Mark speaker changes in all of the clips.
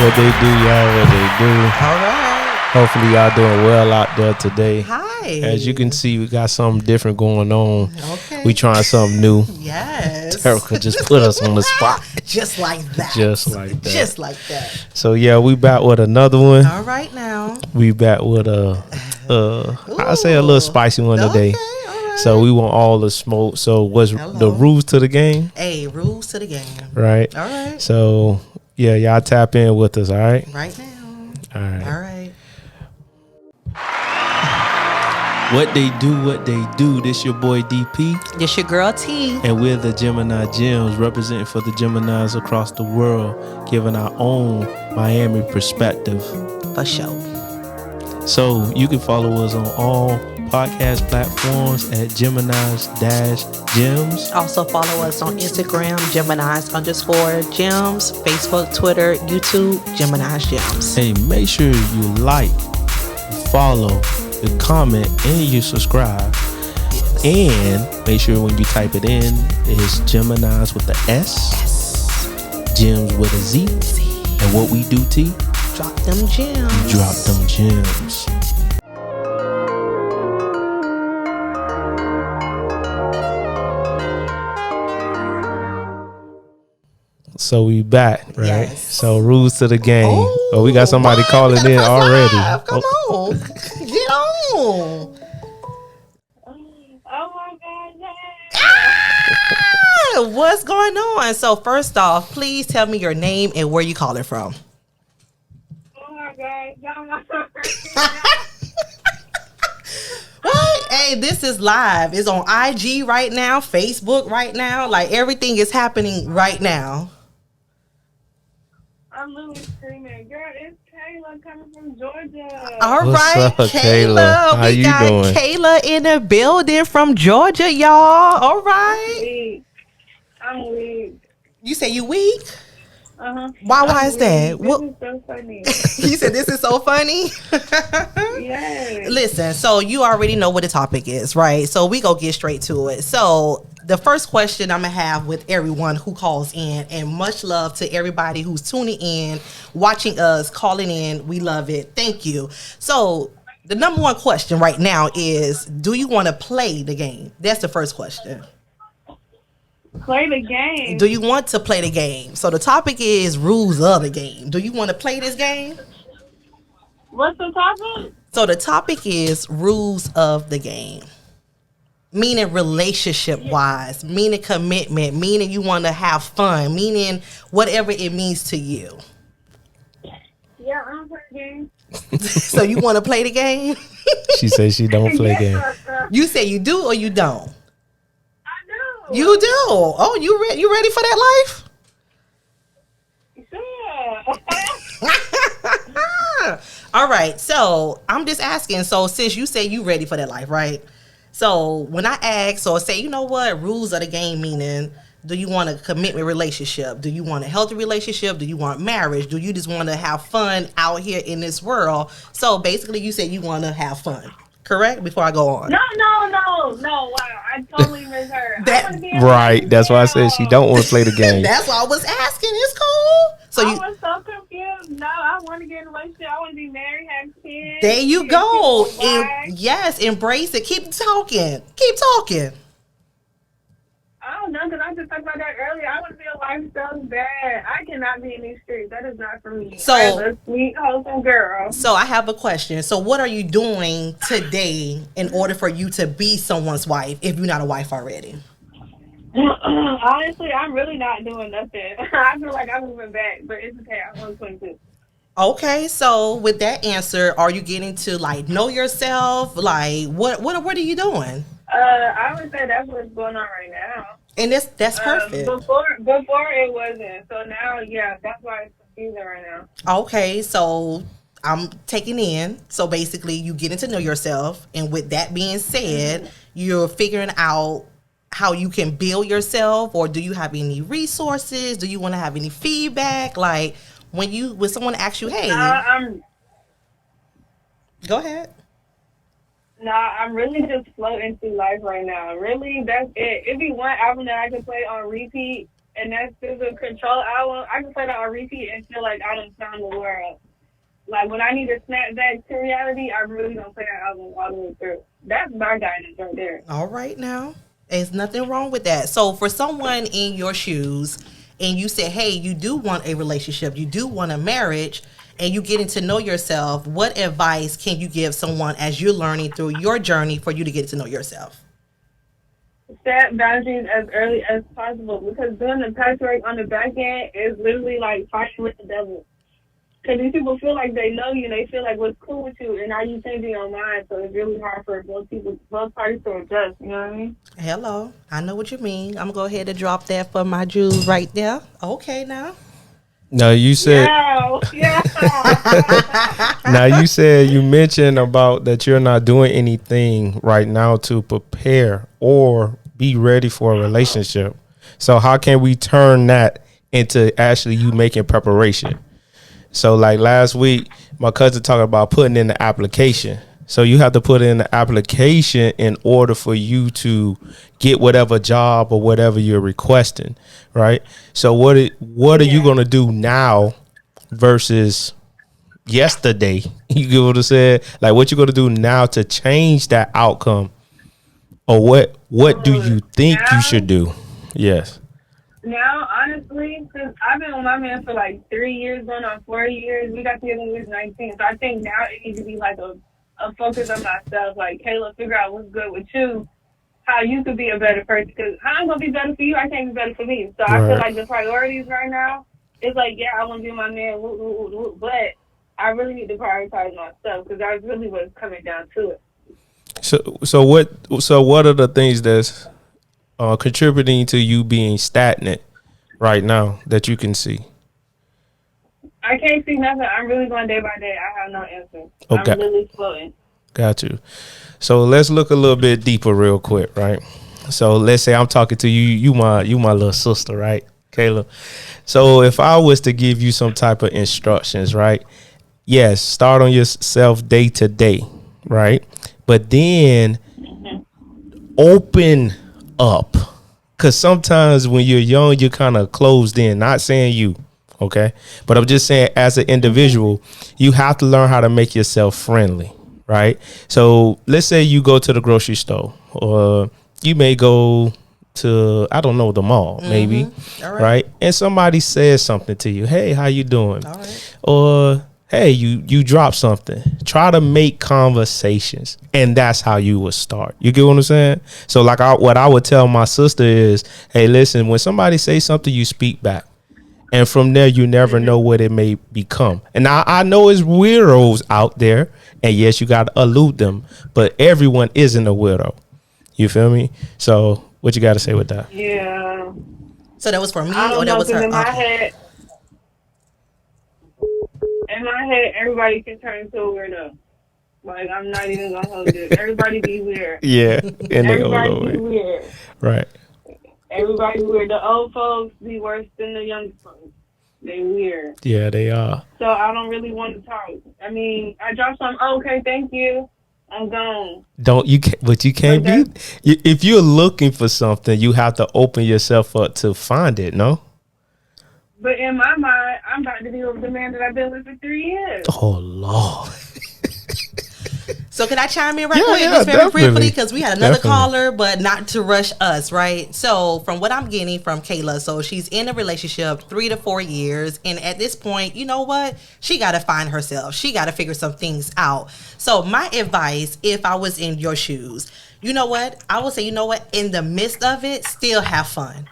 Speaker 1: What they do, y'all, what they do.
Speaker 2: All right.
Speaker 1: Hopefully y'all doing well out there today.
Speaker 2: Hi.
Speaker 1: As you can see, we got something different going on.
Speaker 2: Okay.
Speaker 1: We trying something new.
Speaker 2: Yes.
Speaker 1: Erica just put us on the spot.
Speaker 2: Just like that.
Speaker 1: Just like that.
Speaker 2: Just like that.
Speaker 1: So yeah, we back with another one.
Speaker 2: All right now.
Speaker 1: We back with I say a little spicy one today.
Speaker 2: Okay, all right.
Speaker 1: So we want all the smoke. So what's the rules to the game?
Speaker 2: Hey, rules to the game.
Speaker 1: Right.
Speaker 2: All right.
Speaker 1: So yeah, y'all tap in with us, all right?
Speaker 2: Right now.
Speaker 1: All right.
Speaker 2: All right.
Speaker 1: What they do. This your boy DP.
Speaker 2: This your girl T.
Speaker 1: And we're the Geminis Gemz, representing for the Geminis across the world, giving our own Miami perspective.
Speaker 2: For sure.
Speaker 1: So you can follow us on all podcast platforms at Geminis-Gems.
Speaker 2: Also follow us on Instagram, Geminis_Gems, Facebook, Twitter, YouTube, Geminis Gems.
Speaker 1: Hey, make sure you like, follow, you comment, and you subscribe.
Speaker 2: Yes.
Speaker 1: And make sure when you type it in, it's Geminis with the S, Gems with a Z. And what we do, T?
Speaker 2: Drop them gems.
Speaker 1: Drop them gems. So we back, right?
Speaker 2: Yes.
Speaker 1: So rules to the game. Oh, we got somebody calling in already.
Speaker 2: Come on. Get on.
Speaker 3: Oh my God.
Speaker 2: Ah, what's going on? So first off, please tell me your name and where you calling from.
Speaker 3: Oh my God.
Speaker 2: What? Hey, this is live. It's on IG right now, Facebook right now. Like everything is happening right now.
Speaker 3: I'm literally screaming. Girl, it's Kayla coming from Georgia.
Speaker 2: All
Speaker 1: What's
Speaker 2: right,
Speaker 1: up,
Speaker 2: Kayla.
Speaker 1: How
Speaker 2: We
Speaker 1: you
Speaker 2: got
Speaker 1: doing?
Speaker 2: Kayla in the building from Georgia, y'all. All right.
Speaker 3: Weak. I'm weak.
Speaker 2: You say you weak?
Speaker 3: Uh-huh.
Speaker 2: Why is that?
Speaker 3: This
Speaker 2: What?
Speaker 3: is so funny.
Speaker 2: You said this is so funny?
Speaker 3: Yes.
Speaker 2: Listen, so you already know what the topic is, right? So we go get straight to it. So the first question I'm going to have with everyone who calls in, and much love to everybody who's tuning in, watching us, calling in. We love it. Thank you. So the number one question right now is, do you want to play the game? That's the first question.
Speaker 3: Play the game.
Speaker 2: Do you want to play the game? So the topic is rules of the game. Do you want to play this game?
Speaker 3: What's the topic?
Speaker 2: So the topic is rules of the game. Meaning relationship wise, meaning commitment, meaning you want to have fun, meaning whatever it means to you.
Speaker 3: Yeah, I'm playing game.
Speaker 2: So you want to play the game?
Speaker 1: She says she don't play game.
Speaker 2: You say you do or you don't?
Speaker 3: I do.
Speaker 2: You do. Oh, you ready for that life?
Speaker 3: Yeah.
Speaker 2: All right. So I'm just asking. So since you say you ready for that life, right? So when I ask, or say, you know what, rules of the game, meaning, do you want a commitment relationship? Do you want a healthy relationship? Do you want marriage? Do you just want to have fun out here in this world? So basically, you said you want to have fun, correct? Before I go on.
Speaker 3: No. Wow, I totally misheard.
Speaker 1: Right. That's why I said she don't want to play the game.
Speaker 2: That's why I was asking. It's cool. So
Speaker 3: I was so confused. No, I want to get in a relationship. I want to be married, have kids.
Speaker 2: There you go.
Speaker 3: Wife.
Speaker 2: Yes, embrace it. Keep talking. Keep talking.
Speaker 3: I don't know, because I just talked about that earlier. I want to be a wife so bad. I cannot be in these streets. That is not for me.
Speaker 2: So-
Speaker 3: I'm a sweet, wholesome girl.
Speaker 2: So I have a question. So what are you doing today in order for you to be someone's wife if you're not a wife already?
Speaker 3: Honestly, I'm really not doing nothing. I feel like I'm moving back, but it's okay. I'm only 22.
Speaker 2: Okay, so with that answer, are you getting to like know yourself? Like what are you doing?
Speaker 3: I would say that's what's going on right now.
Speaker 2: And that's perfect.
Speaker 3: Before it wasn't. So now, yeah, that's why it's confusing right now.
Speaker 2: Okay, so I'm taking in. So basically, you getting to know yourself, and with that being said, you're figuring out how you can build yourself, or do you have any resources? Do you want to have any feedback? Like when someone asks you, "Hey," go ahead.
Speaker 3: Nah, I'm really just floating through life right now. Really, that's it. It'd be one album that I could play on repeat and that's the Control album. I can play that on repeat and feel like I done found the world. Like, when I need to snap back to reality, I really don't play that album all the way through. That's my guidance right there.
Speaker 2: All right, now. There's nothing wrong with that. So, for someone in your shoes, and you say, hey, you do want a relationship, you do want a marriage, and you getting to know yourself, what advice can you give someone as you're learning through your journey for you to get to know yourself?
Speaker 3: Set boundaries as early as possible, because doing the patchwork on the back end is literally like fighting with the devil. Because these people feel like they know you, and they feel like what's cool with you, and now you changing your mind, so it's really hard for both parties to adjust, you know what I mean?
Speaker 2: Hello. I know what you mean. I'm going to go ahead and drop that for my Jews right there. Okay, now.
Speaker 1: Now you said.
Speaker 3: Yeah.
Speaker 1: Now you mentioned about that you're not doing anything right now to prepare or be ready for a relationship. So how can we turn that into actually you making preparation? So like last week, my cousin talked about putting in the application. So you have to put in the application in order for you to get whatever job or whatever you're requesting, right? So what are you going to do now versus yesterday? You get what I said? Like, what you going to do now to change that outcome? Or what do you think you should do? Yes.
Speaker 3: Now, honestly, since I've been with my man for like 3 years, going on 4 years, we got together when we was 19. So I think now it needs to be like a focus on myself. Like, Kayla, figure out what's good with you, how you could be a better person. Because how I'm going to be better for you, I can't be better for me. So I feel like the priorities right now is like, yeah, I want to be my man, but I really need to prioritize myself, because that's really what's coming down to it.
Speaker 1: So what are the things that's contributing to you being stagnant right now that you can see?
Speaker 3: I can't see nothing. I'm really going day by day. I have no answer.
Speaker 1: Okay.
Speaker 3: I'm really floating.
Speaker 1: Got you. So let's look a little bit deeper real quick, right? So let's say I'm talking to you. You my little sister, right, Kayla? So if I was to give you some type of instructions, right? Yes, start on yourself day to day, right? But then open up, because sometimes when you're young, you're kind of closed in. Not saying you, okay, but I'm just saying as an individual, you have to learn how to make yourself friendly, right? So let's say you go to the grocery store, or you may go to, I don't know, the mall, maybe, right? And somebody says something to you. Hey, how you doing? All right. Or hey, you drop something. Try to make conversations, and that's how you would start. You get what I'm saying? So like what I would tell my sister is, hey, listen, when somebody says something, you speak back. And from there, you never know what it may become. And I know it's weirdos out there, and yes, you got to elude them, but everyone isn't a weirdo. You feel me? So what you got to say with that?
Speaker 3: Yeah.
Speaker 2: So that was for me, or that was her?
Speaker 3: In my head, everybody can turn into a weirdo. Like, I'm not even gonna hold it. Everybody be weird.
Speaker 1: Yeah, and
Speaker 3: everybody be weird.
Speaker 1: Right.
Speaker 3: Everybody weird. The old folks be worse than the young folks. They weird.
Speaker 1: Yeah, they are.
Speaker 3: So I don't really want to talk. I mean, I drop something. Oh, okay, thank you. I'm gone.
Speaker 1: But you can't be. If you're looking for something, you have to open yourself up to find it. No.
Speaker 3: But in my mind, I'm about to be with the man that I've been with for 3 years.
Speaker 1: Oh, Lord.
Speaker 2: So can I chime in right quick, just very briefly, because we had another caller, but not to rush us, right? So from what I'm getting from Kayla, so she's in a relationship 3 to 4 years, and at this point, you know what? She got to find herself. She got to figure some things out. So my advice, if I was in your shoes, you know what? I would say, you know what? In the midst of it, still have fun.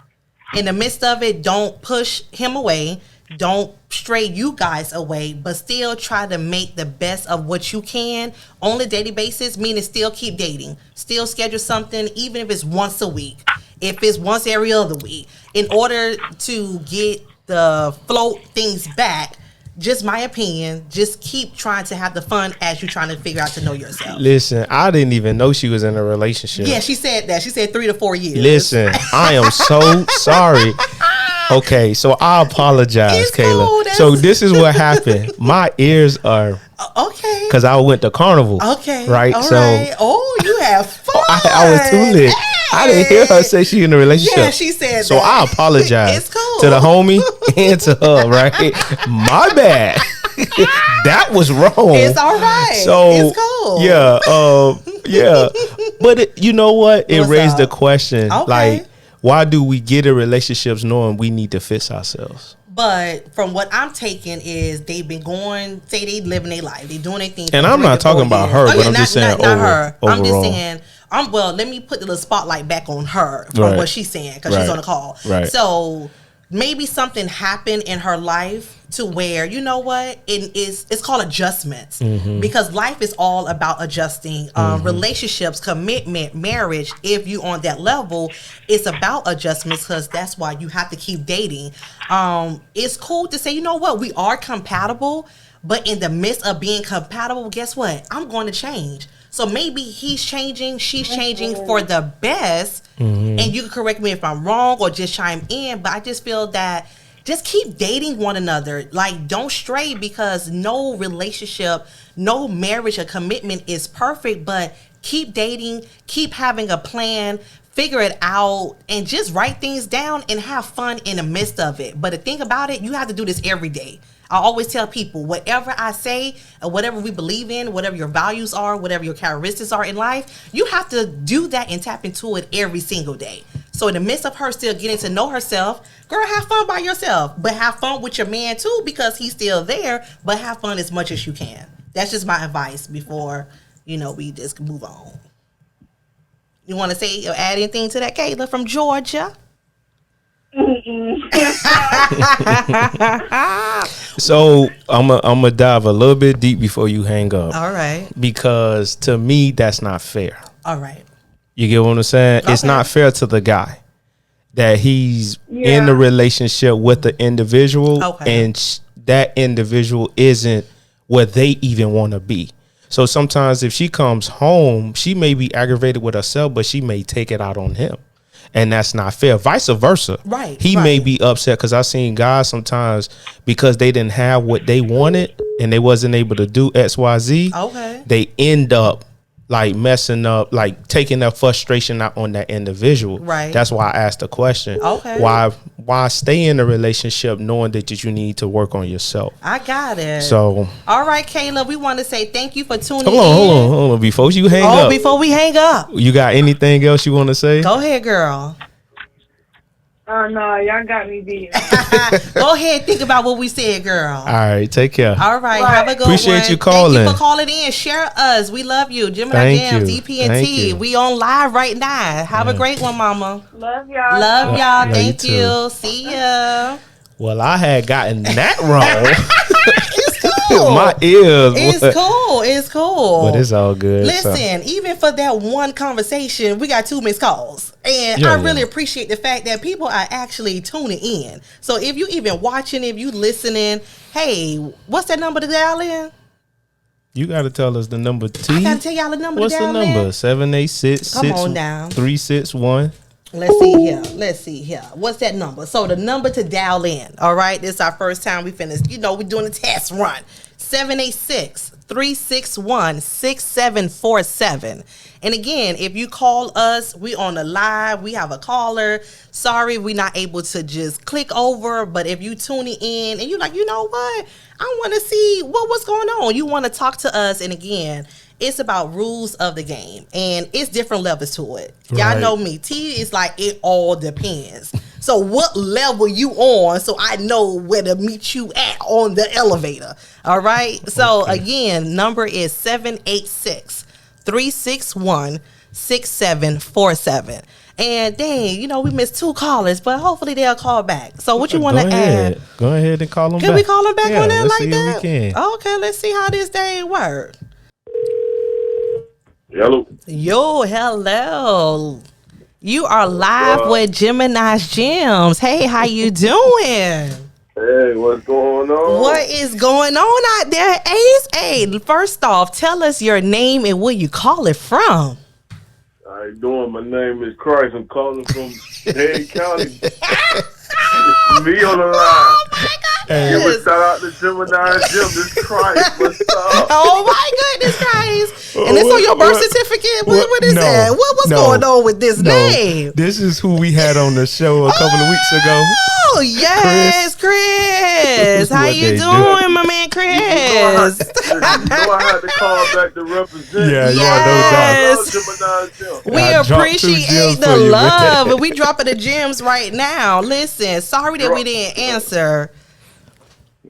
Speaker 2: In the midst of it, don't push him away. Don't stray you guys away, but still try to make the best of what you can on a daily basis, meaning still keep dating. Still schedule something, even if it's once a week. If it's once every other week. In order to get the float things back, just my opinion, just keep trying to have the fun as you're trying to figure out to know yourself.
Speaker 1: Listen, I didn't even know she was in a relationship.
Speaker 2: Yeah, she said that. She said 3 to 4 years.
Speaker 1: Listen, I am so sorry. Okay, so I apologize,
Speaker 2: it's
Speaker 1: Kayla.
Speaker 2: Cool,
Speaker 1: so this is what happened. My ears are
Speaker 2: okay
Speaker 1: because I went to Carnival.
Speaker 2: Okay,
Speaker 1: right.
Speaker 2: All
Speaker 1: so
Speaker 2: right. Oh, you had fun.
Speaker 1: I was too lit. I didn't hear her say she in a relationship.
Speaker 2: Yeah, she said
Speaker 1: so
Speaker 2: that.
Speaker 1: I apologize
Speaker 2: It's cool.
Speaker 1: to the homie and to her, right? My bad. That was wrong.
Speaker 2: It's all right.
Speaker 1: So
Speaker 2: it's cool.
Speaker 1: Yeah. But you know what? It
Speaker 2: What's
Speaker 1: raised
Speaker 2: up?
Speaker 1: the question,
Speaker 2: Okay.
Speaker 1: like, why do we get in relationships knowing we need to fix ourselves?
Speaker 2: But from what I'm taking is they've been going, say they living their life, they doing their thing.
Speaker 1: And I'm not talking about her, but I'm just saying
Speaker 2: not her. I'm just
Speaker 1: overall.
Speaker 2: saying. Well, let me put the little spotlight back on her from what she's saying because she's on the call.
Speaker 1: Right.
Speaker 2: So maybe something happened in her life to where, you know what, it's called adjustments, because life is all about adjusting. Relationships, commitment, marriage, if you on that level, it's about adjustments, because that's why you have to keep dating. It's cool to say, you know what, we are compatible, but in the midst of being compatible, guess what, I'm going to change. So maybe he's changing, she's changing for the best. And you can correct me if I'm wrong or just chime in. But I just feel that just keep dating one another. Like, don't stray, because no relationship, no marriage or commitment is perfect. But keep dating, keep having a plan, figure it out, and just write things down and have fun in the midst of it. But the thing about it, you have to do this every day. I always tell people, whatever I say, or whatever we believe in, whatever your values are, whatever your characteristics are in life, you have to do that and tap into it every single day. So in the midst of her still getting to know herself, girl, have fun by yourself, but have fun with your man too, because he's still there, but have fun as much as you can. That's just my advice before, we just move on. You want to say or add anything to that, Kayla from Georgia?
Speaker 1: So I'm gonna dive a little bit deep before you hang up.
Speaker 2: All right.
Speaker 1: Because to me, that's not fair.
Speaker 2: All right.
Speaker 1: You get what I'm saying?
Speaker 2: Okay.
Speaker 1: It's not fair to the guy that he's in the relationship with the individual, and that individual isn't where they even want to be. So sometimes if she comes home, she may be aggravated with herself, but she may take it out on him. And that's not fair. Vice versa.
Speaker 2: Right.
Speaker 1: He may be upset, because I've seen guys sometimes, because they didn't have what they wanted and they wasn't able to do XYZ.
Speaker 2: Okay.
Speaker 1: They end up like messing up, like taking their frustration out on that individual.
Speaker 2: Right.
Speaker 1: That's why I asked the question.
Speaker 2: Okay.
Speaker 1: Why stay in a relationship knowing that you need to work on yourself?
Speaker 2: I got it.
Speaker 1: So,
Speaker 2: all right, Kayla, we want to say thank you for tuning in.
Speaker 1: Hold on. Before you hang up.
Speaker 2: Before we hang up.
Speaker 1: You got anything else you want to say?
Speaker 2: Go ahead, girl.
Speaker 3: No, y'all got me beat.
Speaker 2: Go ahead, think about what we said, girl.
Speaker 1: All right, take care.
Speaker 2: All right, have a good
Speaker 1: Appreciate
Speaker 2: one.
Speaker 1: you calling.
Speaker 2: Thank you for calling in. Share us. We love you. Gemini Gemz, EP&T. We on live right now. Have a great one, mama.
Speaker 3: Love y'all.
Speaker 2: Love y'all.
Speaker 1: Love
Speaker 2: Thank
Speaker 1: you
Speaker 2: you. See ya.
Speaker 1: Well, I had gotten that wrong.
Speaker 2: It's cool.
Speaker 1: My ears.
Speaker 2: It's cool.
Speaker 1: But it's all good.
Speaker 2: Listen, even for that one conversation, we got 2 missed calls. And I really appreciate the fact that people are actually tuning in. So if you even watching, if you listening, hey, what's that number to dial in?
Speaker 1: You got to tell us the number T.
Speaker 2: I got to tell y'all the number
Speaker 1: What's
Speaker 2: to dial
Speaker 1: the number?
Speaker 2: in.
Speaker 1: 786
Speaker 2: Come on down.
Speaker 1: 361.
Speaker 2: Let's see here. What's that number? So the number to dial in. All right. This is our first time we finished. We're doing a test run. 786-361-6747. And again, if you call us, we on the live, we have a caller. Sorry, we're not able to just click over. But if you tuning in and you're like, you know what? I want to see what's going on. You want to talk to us. And again, it's about rules of the game, and it's different levels to it. Y'all know me. T is like, it all depends. So what level you on, so I know where to meet you at on the elevator. All right. So again, number is 786-361-6747. And dang, we missed 2 callers, but hopefully they'll call back. So what you want to add?
Speaker 1: Go ahead and call them back.
Speaker 2: Can we call them back on there
Speaker 1: let's
Speaker 2: like
Speaker 1: see
Speaker 2: that?
Speaker 1: If we can.
Speaker 2: Okay, let's see how this day works.
Speaker 4: Hello.
Speaker 2: Yo, hello. You are live with Geminis Gemz. Hey, how you doing?
Speaker 4: Hey, what's going on?
Speaker 2: What is going on out there, Ace? Hey, first off, tell us your name and where you call it from.
Speaker 4: How you doing? My name is Christ. I'm calling from Dade County. It's me on the line.
Speaker 2: Oh my
Speaker 4: Give
Speaker 2: goodness.
Speaker 4: a shout out to Geminis Gemz. This Christ. What's up?
Speaker 2: Oh my goodness, Christ. And it's on your birth certificate. What is that? What's going on with this name?
Speaker 1: This is who we had on the show a couple of weeks ago.
Speaker 2: Oh yes, Chris. How you doing, my man, Chris?
Speaker 4: You know I had to call back to represent.
Speaker 1: Yeah,
Speaker 2: yes.
Speaker 1: no doubt.
Speaker 2: We appreciate the love, and we dropping the gems right now. Listen, sorry that we didn't answer.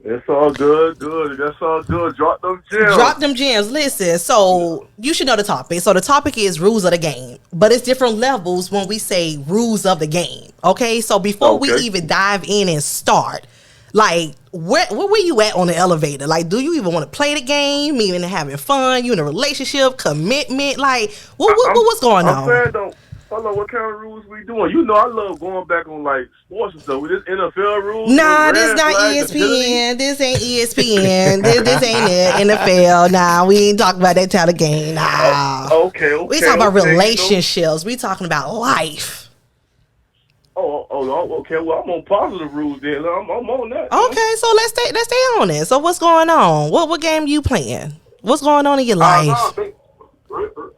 Speaker 4: It's all good. That's all good. Drop them gems.
Speaker 2: Drop them gems. Listen, so you should know the topic. So the topic is rules of the game, but it's different levels when we say rules of the game. Okay, so before we even dive in and start, like where were you at on the elevator? Like, do you even want to play the game? Even having fun? You in a relationship? Commitment? Like, what's going on?
Speaker 4: Saying, though, hold on, what kind of rules we doing? You know, I love going back on like sports and stuff. With this NFL rules.
Speaker 2: Nah, this not ESPN. This ain't ESPN. this ain't it. NFL. Nah, we ain't talking about that type of game. Nah.
Speaker 4: Okay.
Speaker 2: We talking about relationships. We talking about life.
Speaker 4: Oh, okay. Well, I'm on positive rules then. I'm on that.
Speaker 2: Okay, so let's stay on it. So what's going on? What game you playing? What's going on in your life?
Speaker 4: I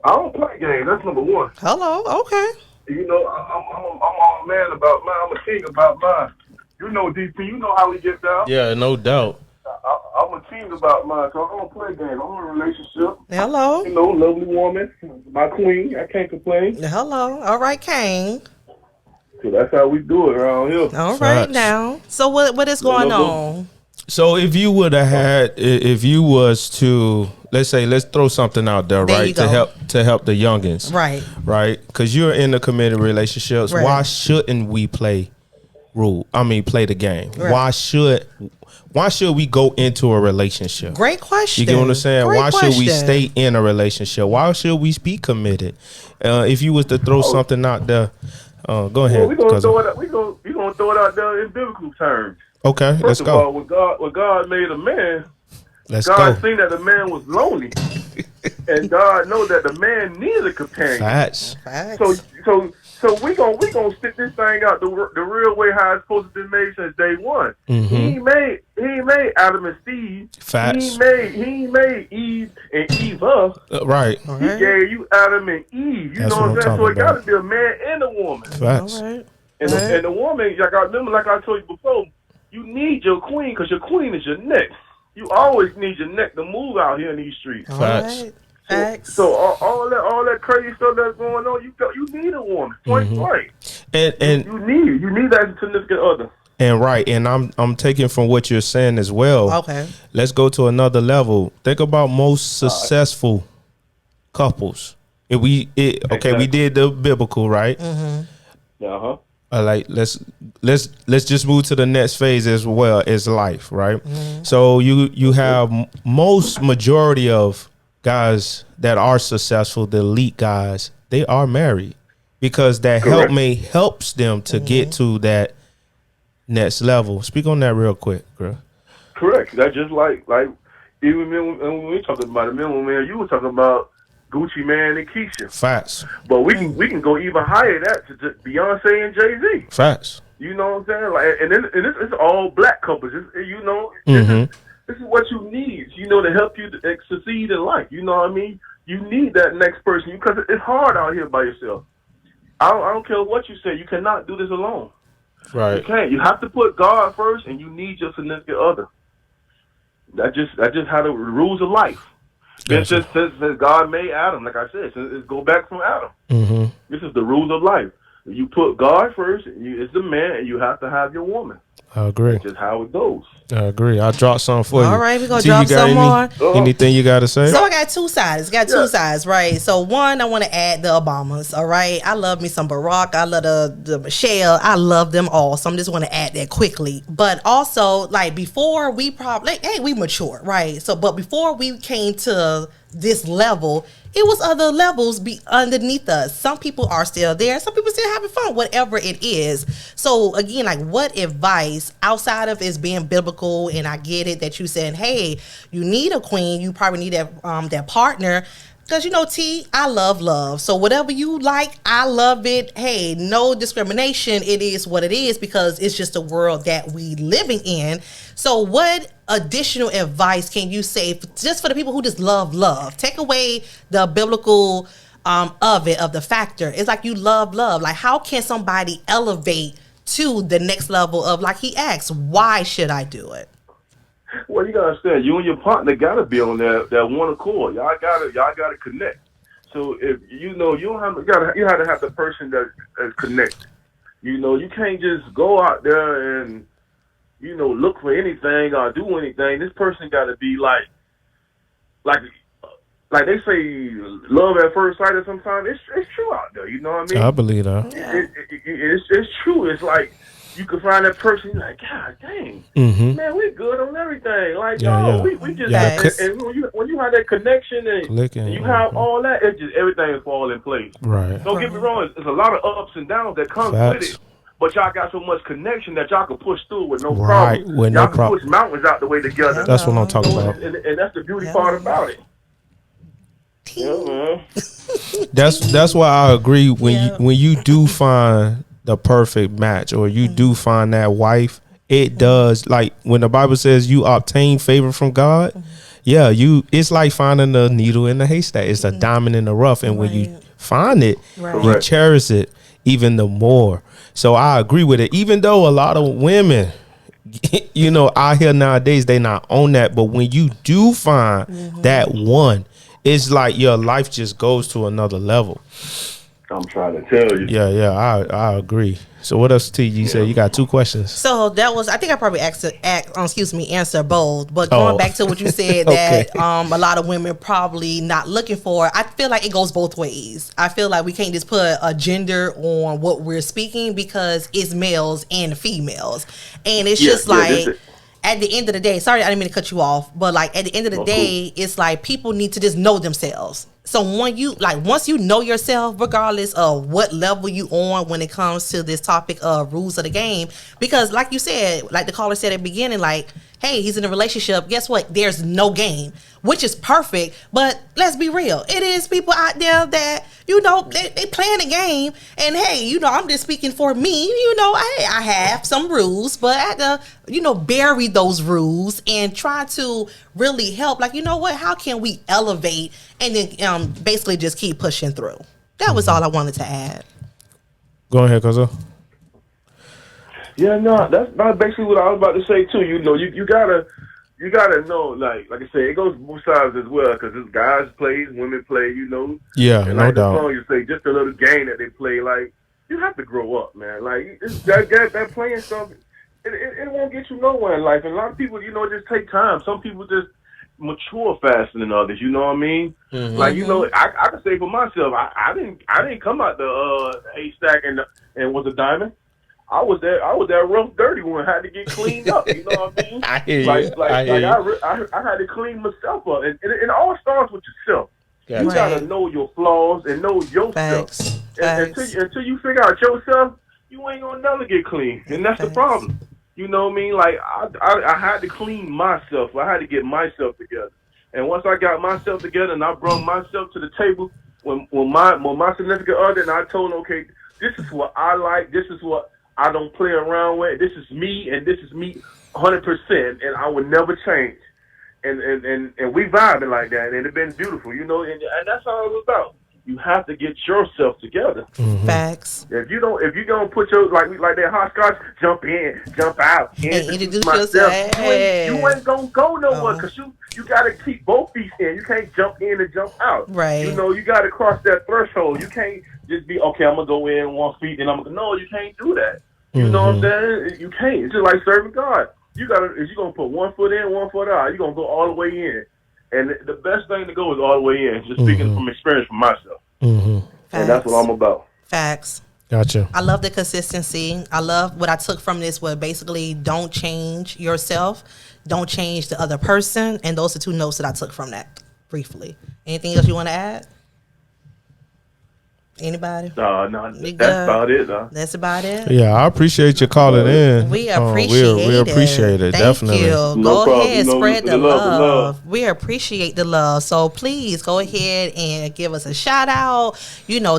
Speaker 4: don't play games. That's number one.
Speaker 2: Hello. Okay.
Speaker 4: You know, I'm all man about mine. I'm a king about mine. You know, DP. You know how we get down.
Speaker 1: Yeah, no doubt.
Speaker 4: I'm a king about mine, so I don't play games. I'm in a relationship.
Speaker 2: Hello.
Speaker 4: You know, lovely woman, my queen. I can't complain.
Speaker 2: Hello. All right, Kane.
Speaker 4: So that's how we do it around here.
Speaker 2: All right now. So what is going on?
Speaker 1: So if you would have had, if you was to, let's throw something out there, right, to help the youngins, right, because you're in a committed relationships. Right. Why shouldn't we play the game? Right. Why should we go into a relationship?
Speaker 2: Great question.
Speaker 1: You get what I'm saying? Why
Speaker 2: question.
Speaker 1: Should we stay in a relationship? Why should we be committed? If you was to throw something out there, go ahead.
Speaker 4: Well, we're gonna throw it out there in biblical terms.
Speaker 1: Okay,
Speaker 4: let's go. First of all, when God made a man, God seen that the man was lonely, and God know that the man needed a companion.
Speaker 1: Facts.
Speaker 4: So we gonna stick this thing out the real way how it's supposed to be made since day one.
Speaker 1: Mm-hmm.
Speaker 4: He ain't made Adam and Steve.
Speaker 1: Facts.
Speaker 4: He ain't made Eve and Eva.
Speaker 1: Right.
Speaker 4: He gave you Adam and Eve. You know what I'm saying? So it got to be a man and a woman.
Speaker 1: Facts.
Speaker 2: All right.
Speaker 4: And the woman, like I told you before, you need your queen because your queen is your neck. You always need your neck to move out here in these streets.
Speaker 1: Facts.
Speaker 4: So all that crazy stuff that's going on, you need a woman. Point blank.
Speaker 1: And
Speaker 4: you need that significant other.
Speaker 1: And and I'm taking from what you're saying as well.
Speaker 2: Okay.
Speaker 1: Let's go to another level. Think about most successful couples. We did the biblical, right?
Speaker 4: Mm-hmm.
Speaker 1: Like let's just move to the next phase as well as life, right? Mm-hmm. So you have majority of guys that are successful, the elite guys, they are married because that helps them to get to that next level. Speak on that real quick, girl.
Speaker 4: Correct. That's just like even when we talking about it, man, you were talking about Gucci Man and Keisha.
Speaker 1: Facts.
Speaker 4: But we can go even higher that to Beyonce and Jay-Z.
Speaker 1: Facts.
Speaker 4: You know what I'm saying? Like, and it's all black couples. This is what you need, to help you to succeed in life. You know what I mean? You need that next person because it's hard out here by yourself. I don't care what you say. You cannot do this alone.
Speaker 1: Right.
Speaker 4: You can't. You have to put God first, and you need your significant other. That's just how the rules of life. It's just since God made Adam, like I said, it's go back from Adam.
Speaker 1: Mm-hmm.
Speaker 4: This is the rules of life. You put God first, it's the man, and you have to have your woman.
Speaker 1: I agree.
Speaker 4: That's just how it goes.
Speaker 1: I agree. I'll drop some for you.
Speaker 2: All right, we're going to drop some more.
Speaker 1: Anything you got to say?
Speaker 2: So I got two sides. Right? So one, I want to add the Obamas, all right? I love me some Barack. I love the Michelle. I love them all. So I'm just want to add that quickly. But also, like, before we we mature, right? So, but before we came to this level, it was other levels underneath us. Some people are still there. Some people still having fun, whatever it is. So again, like, what advice outside of is being biblical? And I get it that you said, hey, you need a queen. You probably need that partner Because, T, I love love. So whatever you like, I love it. Hey, no discrimination. It is what it is because it's just a world that we living in. So what additional advice can you say just for the people who just love love? Take away the biblical of the factor. It's like you love love. Like, how can somebody elevate to the next level of, like he asks, why should I do it?
Speaker 4: Well, you gotta understand, you and your partner gotta be on that one accord. Y'all gotta connect. So if you have to have the person that connects. You can't just go out there and look for anything or do anything. This person gotta be like they say, love at first sight. Or sometimes it's true out there. You know what I mean?
Speaker 1: I believe that.
Speaker 4: It's true. It's like. You can find that person, you're like, God dang, man, we good on everything. Like, we just, and when you have that connection and you have all that, it just everything fall in place.
Speaker 1: Right.
Speaker 4: Don't get me wrong, there's a lot of ups and downs that come with it, but y'all got so much connection that y'all can push through with no problem.
Speaker 1: With
Speaker 4: y'all
Speaker 1: no problem.
Speaker 4: Push mountains out the way together.
Speaker 1: That's what I'm talking about.
Speaker 4: And that's the beauty part about it. Yeah, man.
Speaker 1: That's why I agree when you do find the perfect match or you do find that wife, it does, like when the Bible says you obtain favor from God, it's like finding a needle in the haystack. It's a diamond in the rough, and when you find it, you cherish it even the more. So I agree with it, even though a lot of women out here nowadays, they not on that, but when you do find that one, it's like your life just goes to another level.
Speaker 4: I'm trying to tell you.
Speaker 1: Yeah, I agree. So what else, T? You said you got 2 questions.
Speaker 2: So that was, I think I probably answer both. But going back to what you said that a lot of women probably not looking for, I feel like it goes both ways. I feel like we can't just put a gender on what we're speaking because it's males and females. And it's just like, at the end of the day, sorry, I didn't mean to cut you off, but like at the end of the day, it's like people need to just know themselves. So once you know yourself, regardless of what level you on when it comes to this topic of rules of the game, because like you said, like the caller said at the beginning, like, hey, he's in a relationship. Guess what? There's no game, which is perfect. But let's be real. It is people out there that, they playing a game. And hey, I'm just speaking for me. I have some rules, but I had to, bury those rules and try to really help. Like, what? How can we elevate and then basically just keep pushing through? That was all I wanted to add.
Speaker 1: Go ahead, Kozo.
Speaker 4: Yeah, no, that's basically what I was about to say too. You gotta know, like I said, it goes both sides as well because guys play, women play,
Speaker 1: Yeah,
Speaker 4: and
Speaker 1: no
Speaker 4: like
Speaker 1: doubt.
Speaker 4: The song you say, just a little game that they play. Like you have to grow up, man. Like that playing stuff, it won't get you nowhere in life. And a lot of people, just take time. Some people just mature faster than others. You know what I mean? Mm-hmm. Like I can say for myself, I didn't come out the haystack and was a diamond. I was that rough, dirty one. Had to get cleaned up. You know what I mean?
Speaker 1: I hear you.
Speaker 4: I had to clean myself up, and it all starts with yourself. Gotcha. You gotta know your flaws and know yourself.
Speaker 2: Facts.
Speaker 4: Until you figure out yourself, you ain't gonna never get clean, and that's the problem. You know what I mean? Like I had to clean myself. I had to get myself together, and once I got myself together and I brought myself to the table, when my significant other, and I told him, okay, this is what I like. This is what I don't play around with. This is me, and this is me 100%, and I would never change. And we vibing like that, and it's been beautiful, and that's all it was about. You have to get yourself together.
Speaker 2: Mm-hmm. Facts.
Speaker 4: If you don't put your like that hopscotch, jump in, jump out,
Speaker 2: introduce yourself.
Speaker 4: You ain't gonna go nowhere because you gotta keep both feet in. You can't jump in and jump out.
Speaker 2: Right.
Speaker 4: You gotta cross that threshold. You can't just be okay. I'm gonna go in 1 feet and I'm gonna no. You can't do that. You know what I'm saying? You can't. It's just like serving God. If you're gonna put 1 foot in, 1 foot out, you're gonna go all the way in. And the best thing to go is all the way in. Just speaking from experience for myself.
Speaker 1: Mm-hmm.
Speaker 4: And that's what I'm about.
Speaker 2: Facts.
Speaker 1: Gotcha.
Speaker 2: I love the consistency. I love what I took from this was basically don't change yourself, don't change the other person. And those are 2 notes that I took from that briefly. Anything else you want to add? Anybody?
Speaker 4: No, that's about it.
Speaker 2: That's about it.
Speaker 1: Yeah, I appreciate you calling in.
Speaker 2: We appreciate
Speaker 1: we appreciate it.
Speaker 2: Thank
Speaker 1: definitely.
Speaker 2: you.
Speaker 4: No
Speaker 2: Go
Speaker 4: problem.
Speaker 2: ahead,
Speaker 4: You know,
Speaker 2: spread
Speaker 4: the
Speaker 2: the
Speaker 4: love.
Speaker 2: love. We appreciate the love. So please go ahead and give us a shout out.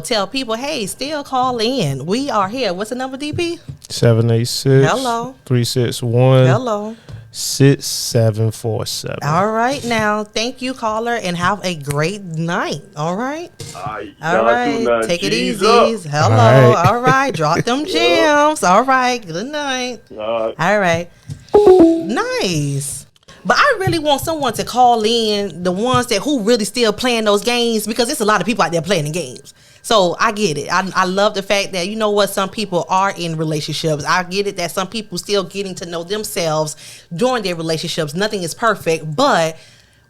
Speaker 2: Tell people, hey, still call in. We are here. What's the number, DP?
Speaker 1: 786
Speaker 2: Hello.
Speaker 1: 361
Speaker 2: Hello.
Speaker 1: 6747.
Speaker 2: All right, now, thank you, caller, and have a great night. All right.
Speaker 4: All
Speaker 2: right. Take it easy.
Speaker 4: Up.
Speaker 2: Hello. All right. Drop them gems. All right. Good night. All right. Nice. But I really want someone to call in, the ones who really still playing those games, because there's a lot of people out there playing the games. So I get it. I love the fact that, some people are in relationships. I get it that some people still getting to know themselves during their relationships. Nothing is perfect, but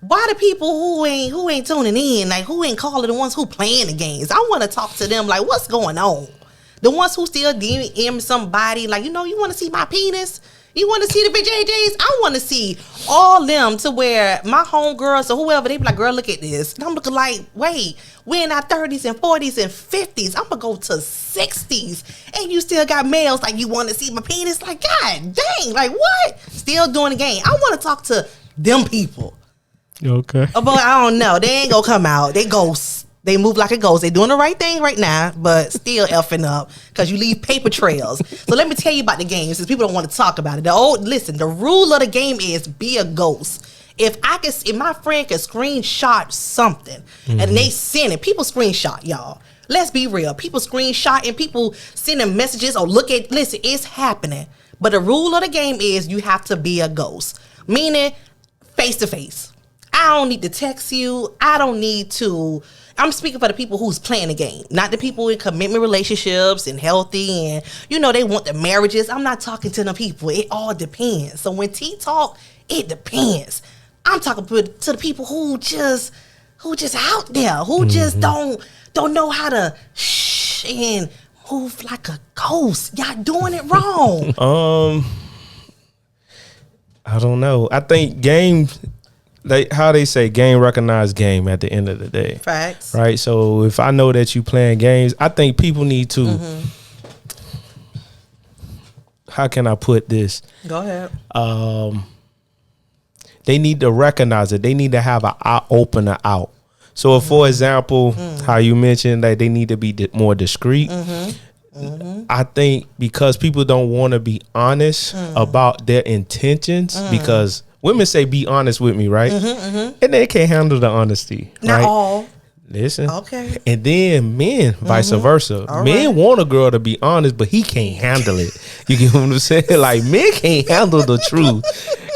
Speaker 2: why the people who ain't tuning in, like who ain't calling the ones who playing the games? I want to talk to them, like, what's going on? The ones who still DM somebody, like, you want to see my penis? You want to see the big JJs? I want to see all them, to where my homegirls or whoever, they be like, girl, look at this. And I'm looking like, wait, we're in our 30s and 40s and 50s. I'm going to go to 60s. And you still got males like, you want to see my penis? Like, God dang, like what? Still doing the game. I want to talk to them people.
Speaker 1: Okay.
Speaker 2: But I don't know. They ain't going to come out. They ghosts. They move like a ghost. They're doing the right thing right now, but still effing up because you leave paper trails. So let me tell you about the game, since people don't want to talk about it. The rule of the game is be a ghost. If my friend can screenshot something and they send it, people screenshot, y'all. Let's be real. People screenshot and people sending messages or listen, it's happening. But the rule of the game is you have to be a ghost, meaning face to face. I don't need to text you. I don't need to. I'm speaking for the people who's playing the game, not the people in commitment relationships and healthy and, they want the marriages. I'm not talking to them people. It all depends. So when T talk, it depends. I'm talking to the people who just out there, who just don't know how to shh and move like a ghost. Y'all doing it wrong.
Speaker 1: I don't know. I think games, how they say, game recognize game at the end of the day.
Speaker 2: Facts.
Speaker 1: Right? So if I know that you playing games, I think people need to, how can I put this?
Speaker 2: Go ahead.
Speaker 1: They need to recognize it. They need to have an eye opener out. So if, for example, how you mentioned that they need to be more discreet, I think because people don't want to be honest about their intentions, because women say, be honest with me, right? And they can't handle the honesty.
Speaker 2: Not
Speaker 1: right?
Speaker 2: all.
Speaker 1: Listen.
Speaker 2: Okay.
Speaker 1: And then men, vice versa.
Speaker 2: All
Speaker 1: men
Speaker 2: right.
Speaker 1: want a girl to be honest, but he can't handle it. You get what I'm saying? Like, men can't handle the truth.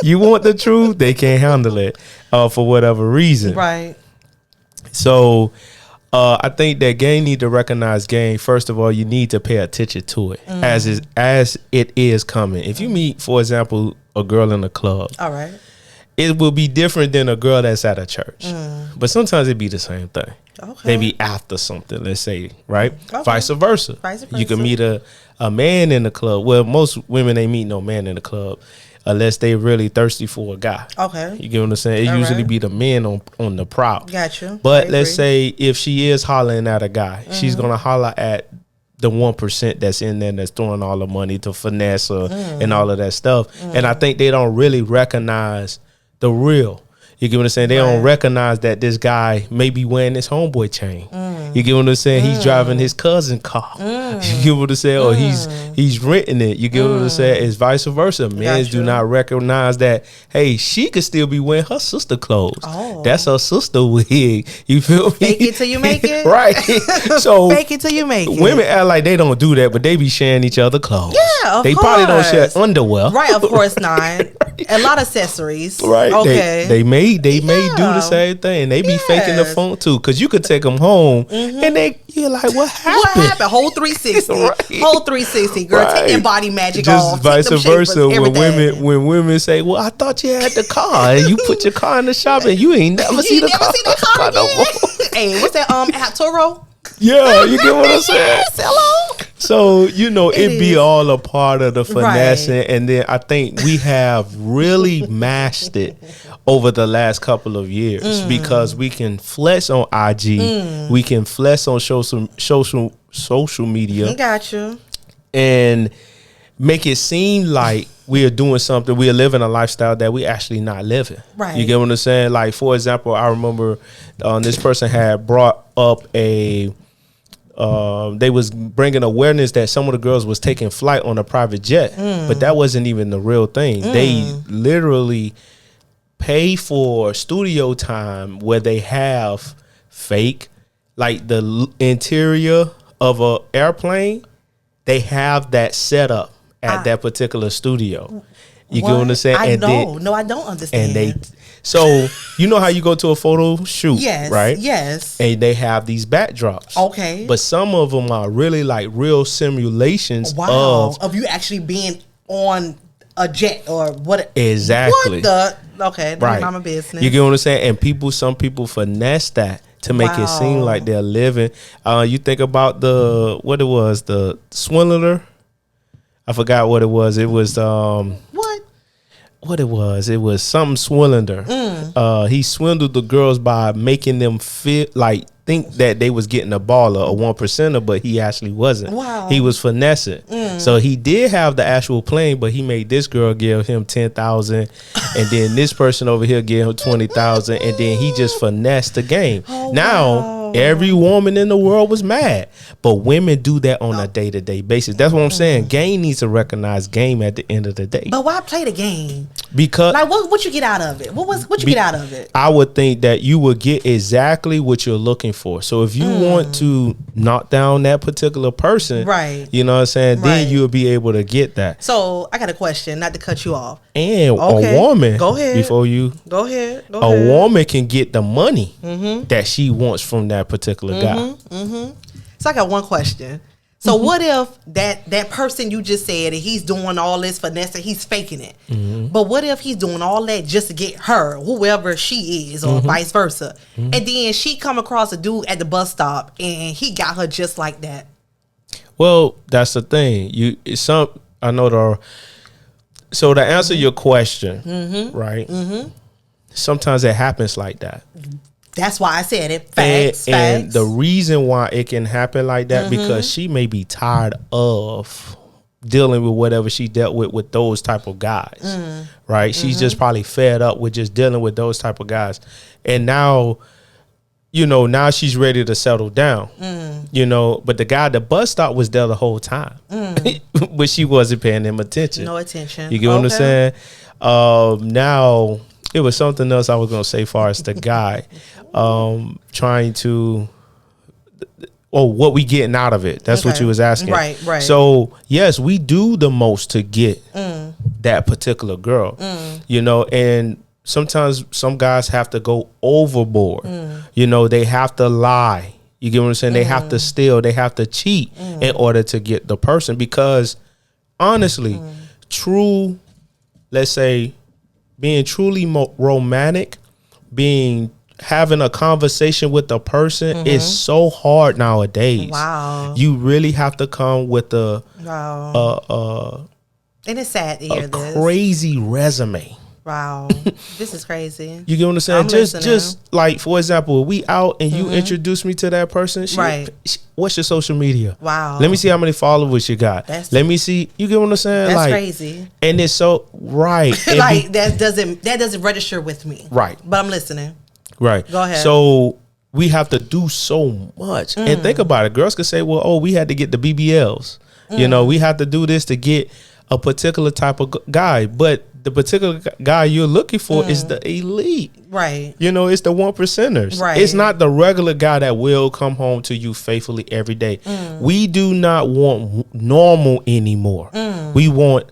Speaker 1: You want the truth, they can't handle it for whatever reason.
Speaker 2: Right.
Speaker 1: So I think that game need to recognize game. First of all, you need to pay attention to it as it is coming. If you meet, for example, a girl in a club,
Speaker 2: All right.
Speaker 1: it will be different than a girl that's at a church. But sometimes it be the same thing.
Speaker 2: Okay.
Speaker 1: They be after something, let's say, right?
Speaker 2: Okay.
Speaker 1: Vice versa. You can meet a man in the club. Well, most women ain't meet no man in the club unless they really thirsty for a guy.
Speaker 2: Okay.
Speaker 1: You get what I'm saying? It
Speaker 2: All
Speaker 1: usually
Speaker 2: right.
Speaker 1: be the men on the prowl.
Speaker 2: Gotcha.
Speaker 1: But
Speaker 2: I
Speaker 1: let's
Speaker 2: agree.
Speaker 1: say if she is hollering at a guy, she's gonna holler at the 1% that's in there that's throwing all the money to finesse her and all of that stuff. And I think they don't really recognize the real. You get what I'm saying? They don't recognize that this guy may be wearing his homeboy chain. You get what I'm saying? He's driving his cousin car. You get what I'm saying? Or he's renting it. You get what I'm saying? It's vice versa. Men do not recognize that, hey, she could still be wearing her sister clothes.
Speaker 2: Oh.
Speaker 1: That's her sister wig. You feel me?
Speaker 2: Fake it till you make it.
Speaker 1: Right. So
Speaker 2: Fake it till you make it.
Speaker 1: women act like they don't do that, but they be sharing each other clothes.
Speaker 2: Yeah, of
Speaker 1: they
Speaker 2: course.
Speaker 1: probably don't share underwear.
Speaker 2: Right, of course not. A lot of accessories.
Speaker 1: Right.
Speaker 2: Okay.
Speaker 1: They may do the same thing. They be faking the
Speaker 2: Yes.
Speaker 1: phone too, because you could take them home and you're like, what happened?
Speaker 2: What happened? Whole 360.
Speaker 1: Right.
Speaker 2: Whole 360. Girl, take that body magic
Speaker 1: Just
Speaker 2: off.
Speaker 1: vice
Speaker 2: Take them
Speaker 1: versa.
Speaker 2: shapers,
Speaker 1: When
Speaker 2: everything.
Speaker 1: women say, well, I thought you had the car, and you put your car in the shop, and you ain't never see the car.
Speaker 2: See that car
Speaker 1: no
Speaker 2: again?
Speaker 1: more.
Speaker 2: Hey, what's that? Toro?
Speaker 1: Yeah, you get what I'm saying?
Speaker 2: Yes, hello.
Speaker 1: So, you know, it be
Speaker 2: is.
Speaker 1: all a part of the finessing.
Speaker 2: Right.
Speaker 1: And then I think we have really mastered it over the last couple of years because we can flex on IG. We can flex on social media.
Speaker 2: Got you.
Speaker 1: And make it seem like we are doing something, we are living a lifestyle that we actually not living.
Speaker 2: Right.
Speaker 1: You get what I'm saying? Like, for example, I remember this person had brought up they was bringing awareness that some of the girls was taking flight on a private jet, but that wasn't even the real thing. They literally pay for studio time where they have fake, like the interior of a airplane. They have that set up at that particular studio. You get what I'm saying?
Speaker 2: I
Speaker 1: And
Speaker 2: know. No, I don't understand.
Speaker 1: So you know how you go to a photo shoot,
Speaker 2: Yes.
Speaker 1: right?
Speaker 2: Yes.
Speaker 1: And they have these backdrops.
Speaker 2: Okay.
Speaker 1: But some of them are really like real simulations
Speaker 2: of you actually being on a jet or what?
Speaker 1: Exactly.
Speaker 2: What the? Okay, that's
Speaker 1: right.
Speaker 2: not my business.
Speaker 1: You get what I'm saying? And some people finesse that to make it seem like they're living. You think about the swindler. I forgot what it was. It was what it was. It was something swindler. He swindled the girls by making them feel like think that they was getting a baller, a 1%er, but he actually wasn't.
Speaker 2: Wow.
Speaker 1: He was finessing. So he did have the actual plane, but he made this girl give him 10,000, and then this person over here give him 20,000, and then he just finessed the game. Every woman in the world was mad, but women do that on a day-to-day basis. That's what I'm saying. Game needs to recognize game at the end of the day.
Speaker 2: But why play the game?
Speaker 1: Because
Speaker 2: like what you get out of it? What you get out of it?
Speaker 1: I would think that you would get exactly what you're looking for. So if you want to knock down that particular person,
Speaker 2: right?
Speaker 1: You know what I'm saying?
Speaker 2: Right.
Speaker 1: Then you'll be able to get that.
Speaker 2: So I got a question, not to cut you off.
Speaker 1: And a woman,
Speaker 2: go ahead.
Speaker 1: Before you
Speaker 2: go ahead,
Speaker 1: a woman can get the money that she wants from that particular guy.
Speaker 2: So I got one question. So what if that person you just said, and he's doing all this finesse, he's faking it. But what if he's doing all that just to get her, whoever she is, or vice versa, and then she come across a dude at the bus stop and he got her just like that?
Speaker 1: Well, that's the thing. So to answer your question, right? Sometimes it happens like that.
Speaker 2: That's why I said it. Facts.
Speaker 1: And the reason why it can happen like that because she may be tired of dealing with whatever she dealt with those type of guys, right? She's just probably fed up with just dealing with those type of guys, and now, now she's ready to settle down, But the guy at the bus stop was there the whole time, but she wasn't paying him attention.
Speaker 2: No attention.
Speaker 1: You get what I'm saying? Now it was something else I was gonna say. Far as the guy, trying to, what we getting out of it? That's what you was asking,
Speaker 2: right?
Speaker 1: So yes, we do the most to get that particular girl, and sometimes some guys have to go overboard. They have to lie. You get what I'm saying? They have to steal. They have to cheat in order to get the person. Because honestly, let's say, being truly romantic, having a conversation with a person is so hard nowadays.
Speaker 2: Wow.
Speaker 1: You really have to come with
Speaker 2: and it's sad to hear this.
Speaker 1: Crazy resume.
Speaker 2: Wow. This is crazy.
Speaker 1: You get what I'm saying?
Speaker 2: I'm
Speaker 1: just like, for example, we out and you introduce me to that person. What's your social media?
Speaker 2: Wow.
Speaker 1: Let me see how many followers you got. Let me see. You get what I'm saying?
Speaker 2: That's crazy.
Speaker 1: And it's so right.
Speaker 2: Like that doesn't register with me.
Speaker 1: Right.
Speaker 2: But I'm listening.
Speaker 1: Right.
Speaker 2: Go ahead.
Speaker 1: So we have to do so much. And think about it. Girls could say, well, we had to get the BBLs. We have to do this to get a particular type of guy. But the particular guy you're looking for is the elite.
Speaker 2: Right.
Speaker 1: It's the 1%ers.
Speaker 2: Right.
Speaker 1: It's not the regular guy that will come home to you faithfully every day. We do not want normal anymore. We want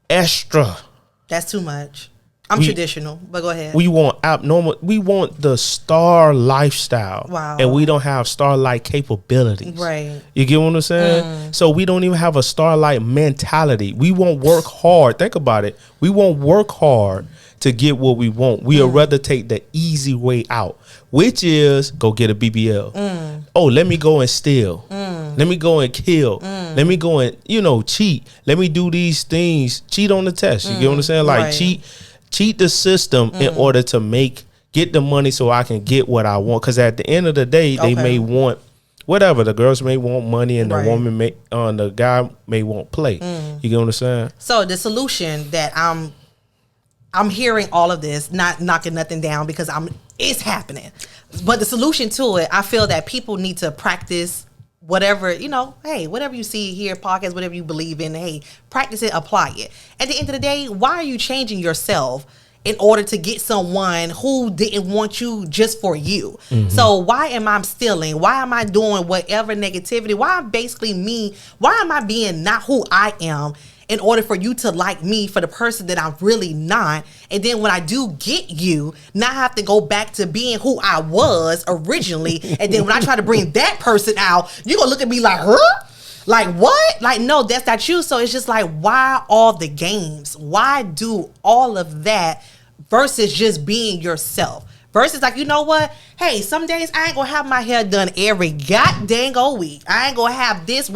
Speaker 1: extra.
Speaker 2: That's too much. I'm traditional, but go ahead.
Speaker 1: We want abnormal. We want the star lifestyle.
Speaker 2: Wow.
Speaker 1: And we don't have star-like capabilities.
Speaker 2: Right.
Speaker 1: You get what I'm saying? So we don't even have a star-like mentality. We won't work hard. Think about it. We won't work hard to get what we want. We'll rather take the easy way out, which is go get a BBL. Oh, let me go and steal. Let me go and kill. Let me go and, cheat. Let me do these things. Cheat on the test. You get what I'm saying? Like cheat the system in order to get the money so I can get what I want. Because at the end of the day, they may want whatever. The girls may want money, and the woman the guy may want play. You get what I'm saying?
Speaker 2: So the solution that I'm hearing all of this, not knocking nothing down because it's happening. But the solution to it, I feel that people need to practice whatever, hey, whatever you see here, podcast, whatever you believe in, hey, practice it, apply it. At the end of the day, why are you changing yourself in order to get someone who didn't want you just for you? So why am I stealing? Why am I doing whatever negativity? Why am I being not who I am in order for you to like me for the person that I'm really not? And then when I do get you, now I have to go back to being who I was originally. And then when I try to bring that person out, you're going to look at me like, huh? Like, what? Like, no, that's not you. So it's just like, why all the games? Why do all of that versus just being yourself? Versus like, you know what? Hey, some days I ain't gonna have my hair done every goddamn old week. I ain't gonna have this.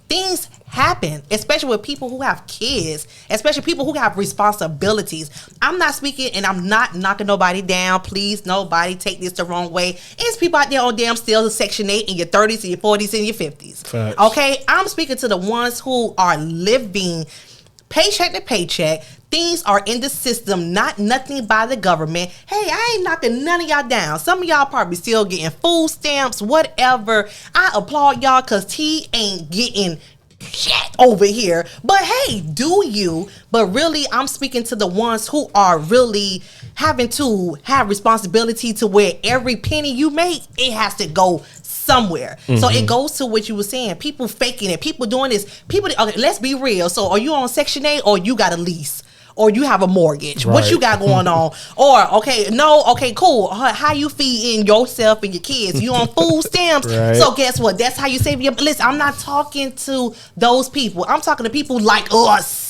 Speaker 2: Things happen, especially with people who have kids, especially people who have responsibilities. I'm not speaking and I'm not knocking nobody down. Please, nobody take this the wrong way. It's people out there on damn still Section 8 in your 30s and your 40s and your 50s.
Speaker 1: Facts.
Speaker 2: Okay? I'm speaking to the ones who are living paycheck to paycheck. Things are in the system, not nothing by the government. Hey, I ain't knocking none of y'all down. Some of y'all probably still getting food stamps, whatever. I applaud y'all because T ain't getting shit over here. But hey, do you? But really, I'm speaking to the ones who are really having to have responsibility to where every penny you make, it has to go somewhere. So it goes to what you were saying. People faking it. People doing this. Okay, let's be real. So are you on Section 8 or you got a lease? Or you have a mortgage? Right. What you got going on? Or, cool. How you feeding yourself and your kids? You on food stamps? Right. So guess what? That's how you save your... Listen, I'm not talking to those people. I'm talking to people like us.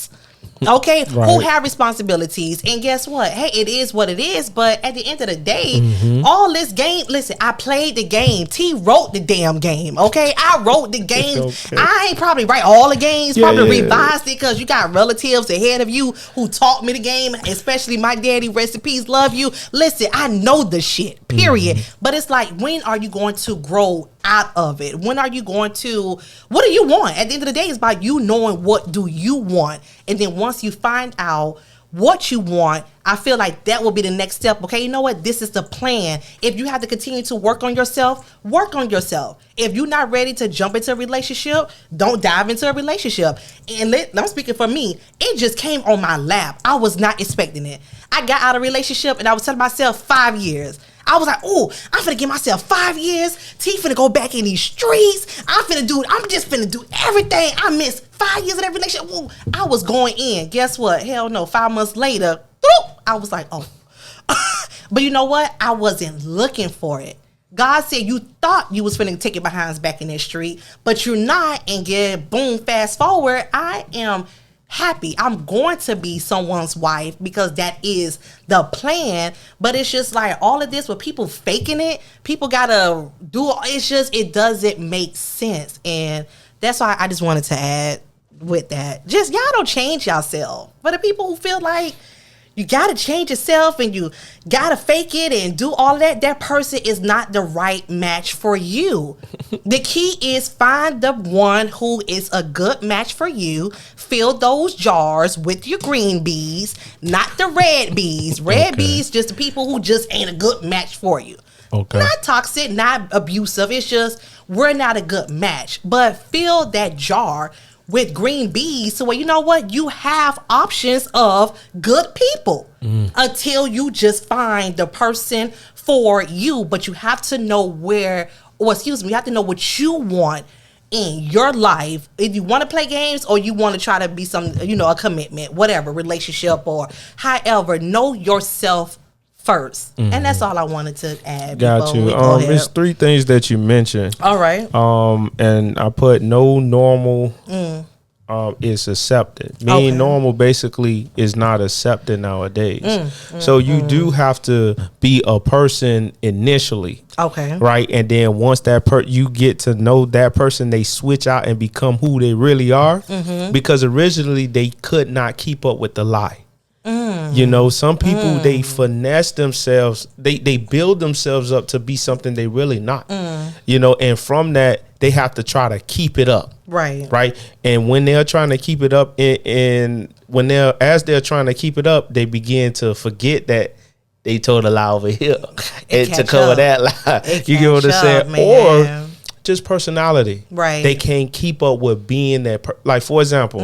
Speaker 2: Okay, right. Who have responsibilities. And guess what? Hey, it is what it is. But at the end of the day, all this game, listen, I played the game. T wrote the damn game. Okay, I wrote the game. Okay. I ain't probably write all the games, revised it because you got relatives ahead of you who taught me the game, especially my daddy, recipes, love you. Listen, I know the shit, period. But it's like, when are you going to grow out of it? When are you going to, what do you want? At the end of the day, it's about you knowing what do you want. And then once you find out what you want, I feel like that will be the next step. Okay, you know what? This is the plan. If you have to continue to work on yourself, work on yourself. If you're not ready to jump into a relationship, don't dive into a relationship. And I'm speaking for me. It just came on my lap. I was not expecting it. I got out of a relationship and I was telling myself 5 years. I was like, oh, I'm finna give myself 5 years. T finna go back in these streets. I'm just finna do everything. I missed 5 years of that relationship. Ooh, I was going in. Guess what? Hell no. 5 months later, I was like, oh. But you know what? I wasn't looking for it. God said you thought you was finna take your behinds back in that street, but you're not. And boom, fast forward, I am happy. I'm going to be someone's wife because that is the plan. But it's just like all of this with people faking it. People gotta do. It doesn't make sense. And that's why I just wanted to add with that. Just y'all don't change yourself. For the people who feel like you gotta change yourself and you gotta fake it and do all of that, that person is not the right match for you. The key is find the one who is a good match for you. Fill those jars with your green bees, not the red bees. Red bees, just the people who just ain't a good match for you. Okay. Not toxic, not abusive. It's just we're not a good match. But fill that jar with green bees, so you know what? You have options of good people until you just find the person for you. But you have to know you have to know what you want in your life. If you want to play games or you want to try to be a commitment, whatever, relationship or however, know yourself first. And that's all I wanted to add.
Speaker 1: Got you. It's 3 things that you mentioned.
Speaker 2: All right.
Speaker 1: And I put no normal is accepted. Being normal basically is not accepted nowadays. So you do have to be a person initially.
Speaker 2: Okay.
Speaker 1: Right. And then once you get to know that person, they switch out and become who they really are. Because originally they could not keep up with the lie. You know, some people, they finesse themselves. They build themselves up to be something they really not. You know, and from that, they have to try to keep it up. Right. And when they're trying to keep it up, as they're trying to keep it up, they begin to forget that they told a lie over here and to cover that lie. You get what I'm saying? Or just personality.
Speaker 2: Right.
Speaker 1: They can't keep up with being that. Like, for example,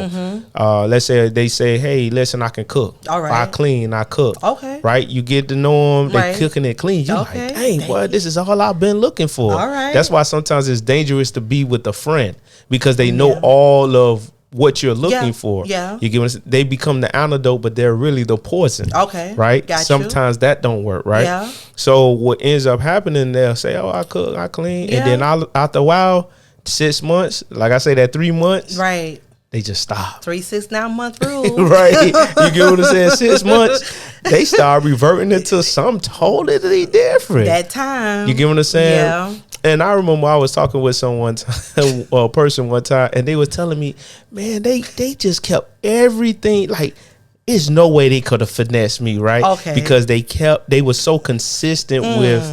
Speaker 1: let's say they say, hey, listen, I can cook.
Speaker 2: All right.
Speaker 1: I clean, I cook.
Speaker 2: Okay.
Speaker 1: Right. You get to know them. They cooking it clean. You're like, dang, boy, this is all I've been looking for.
Speaker 2: All right.
Speaker 1: That's why sometimes it's dangerous to be with a friend, because they know all of what you're looking for.
Speaker 2: Yeah.
Speaker 1: You get they become the antidote, but they're really the poison.
Speaker 2: Okay.
Speaker 1: Right.
Speaker 2: Got
Speaker 1: Sometimes that don't work. Right.
Speaker 2: Yeah.
Speaker 1: So what ends up happening, they'll say, oh, I cook, I clean.
Speaker 2: Yeah.
Speaker 1: And then after a while, 6 months, like I say, that 3 months.
Speaker 2: Right.
Speaker 1: They just stop.
Speaker 2: 3, 6, 9 month rule.
Speaker 1: Right. You get what I'm saying? 6 months, they start reverting into something totally different.
Speaker 2: That time.
Speaker 1: You get what I'm saying?
Speaker 2: Yeah.
Speaker 1: And I remember I was talking with someone, a person one time, and they was telling me, man, they just kept everything. Like, there's no way they could have finessed me, right?
Speaker 2: Okay.
Speaker 1: Because they were so consistent with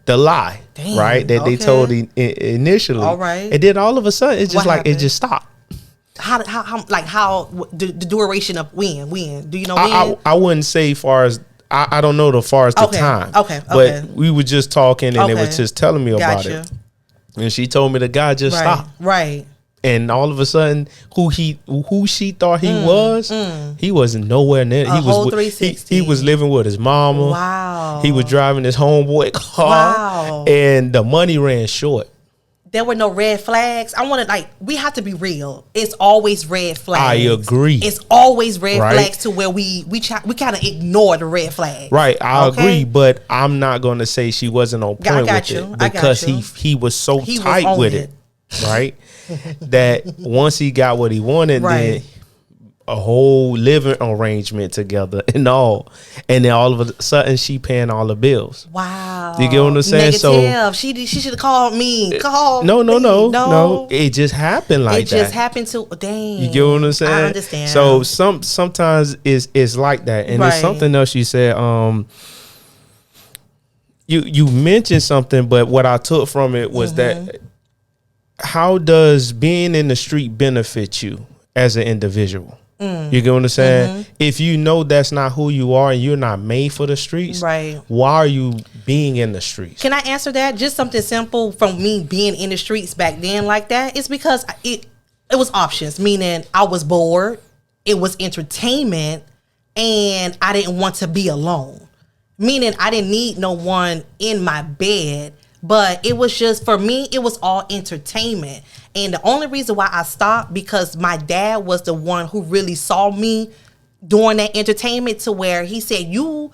Speaker 1: the lie, right? That they told initially.
Speaker 2: All right.
Speaker 1: And then all of a sudden, it's just
Speaker 2: What
Speaker 1: like
Speaker 2: happened?
Speaker 1: it just stopped.
Speaker 2: How the duration of when? Do you know when?
Speaker 1: I wouldn't say far as. I don't know the time.
Speaker 2: Okay.
Speaker 1: But we were just talking, and they was just telling me about
Speaker 2: Gotcha.
Speaker 1: it. And she told me the guy just stopped.
Speaker 2: Right.
Speaker 1: And all of a sudden, who she thought he wasn't nowhere near.
Speaker 2: A whole 360.
Speaker 1: He was living with his mama.
Speaker 2: Wow.
Speaker 1: He was driving his homeboy car.
Speaker 2: Wow.
Speaker 1: And the money ran short.
Speaker 2: There were no red flags. We have to be real. It's always red flags.
Speaker 1: I agree.
Speaker 2: It's always red flags to where we kind of ignore the red flags.
Speaker 1: Right, I agree, but I'm not going to say she wasn't on point with it, because he was so tight with it, right? That once he got what he wanted, then a whole living arrangement together and then all of a sudden she paying all the bills.
Speaker 2: Wow.
Speaker 1: You get what I'm saying?
Speaker 2: Negative. She should have called me.
Speaker 1: No. It just happened like that.
Speaker 2: It just happened to dang.
Speaker 1: You get what I'm saying?
Speaker 2: I understand.
Speaker 1: So sometimes it's like that. And there's something else you said. You mentioned something, but what I took from it was that how does being in the street benefit you as an individual? You get what I'm saying? If you know that's not who you are and you're not made for the streets, why are you being in the streets?
Speaker 2: Can I answer that? Just something simple from me being in the streets back then like that. It's because it was options, meaning I was bored, it was entertainment, and I didn't want to be alone. Meaning I didn't need no one in my bed, but it was just, for me, it was all entertainment. And the only reason why I stopped, because my dad was the one who really saw me doing that entertainment, to where he said, you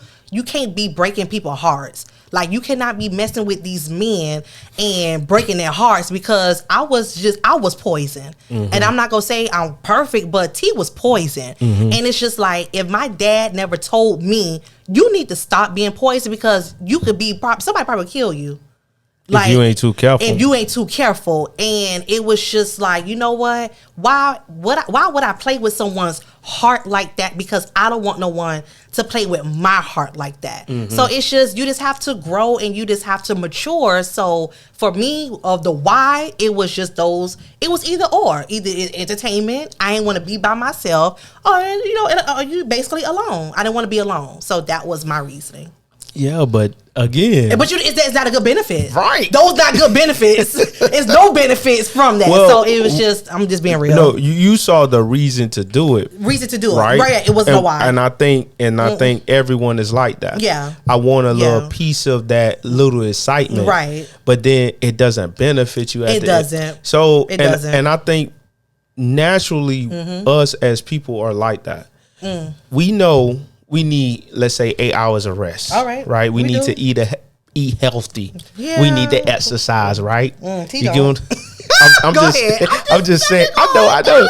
Speaker 2: can't be breaking people's hearts. Like, you cannot be messing with these men and breaking their hearts, because I was poison. And I'm not going to say I'm perfect, but T was poison. And it's just like, if my dad never told me, you need to stop being poison, because you could be, somebody probably kill you.
Speaker 1: Like, if you ain't too careful.
Speaker 2: And it was just like, you know what? Why would I play with someone's heart like that? Because I don't want no one to play with my heart like that. So it's just, you just have to grow and you just have to mature. So for me, of the why, it was just those, it was either entertainment. I didn't want to be by myself, or you basically alone. I didn't want to be alone. So that was my reasoning.
Speaker 1: Yeah, but again,
Speaker 2: is that a good benefit?
Speaker 1: Right.
Speaker 2: Those not good benefits. It's no benefits from that.
Speaker 1: Well,
Speaker 2: so it was just, I'm just being real.
Speaker 1: No, you saw the reason to do it.
Speaker 2: Right. It was no why.
Speaker 1: And I think everyone is like that.
Speaker 2: Yeah.
Speaker 1: I want a little piece of that little excitement.
Speaker 2: Right.
Speaker 1: But then it doesn't benefit you.
Speaker 2: It doesn't.
Speaker 1: So
Speaker 2: it doesn't.
Speaker 1: And I think naturally us as people are like that. We know we need, let's say, 8 hours of rest.
Speaker 2: All right.
Speaker 1: Right. We need to eat healthy. Yeah. We need to exercise. Right. You
Speaker 2: I'm
Speaker 1: I'm just saying. I know.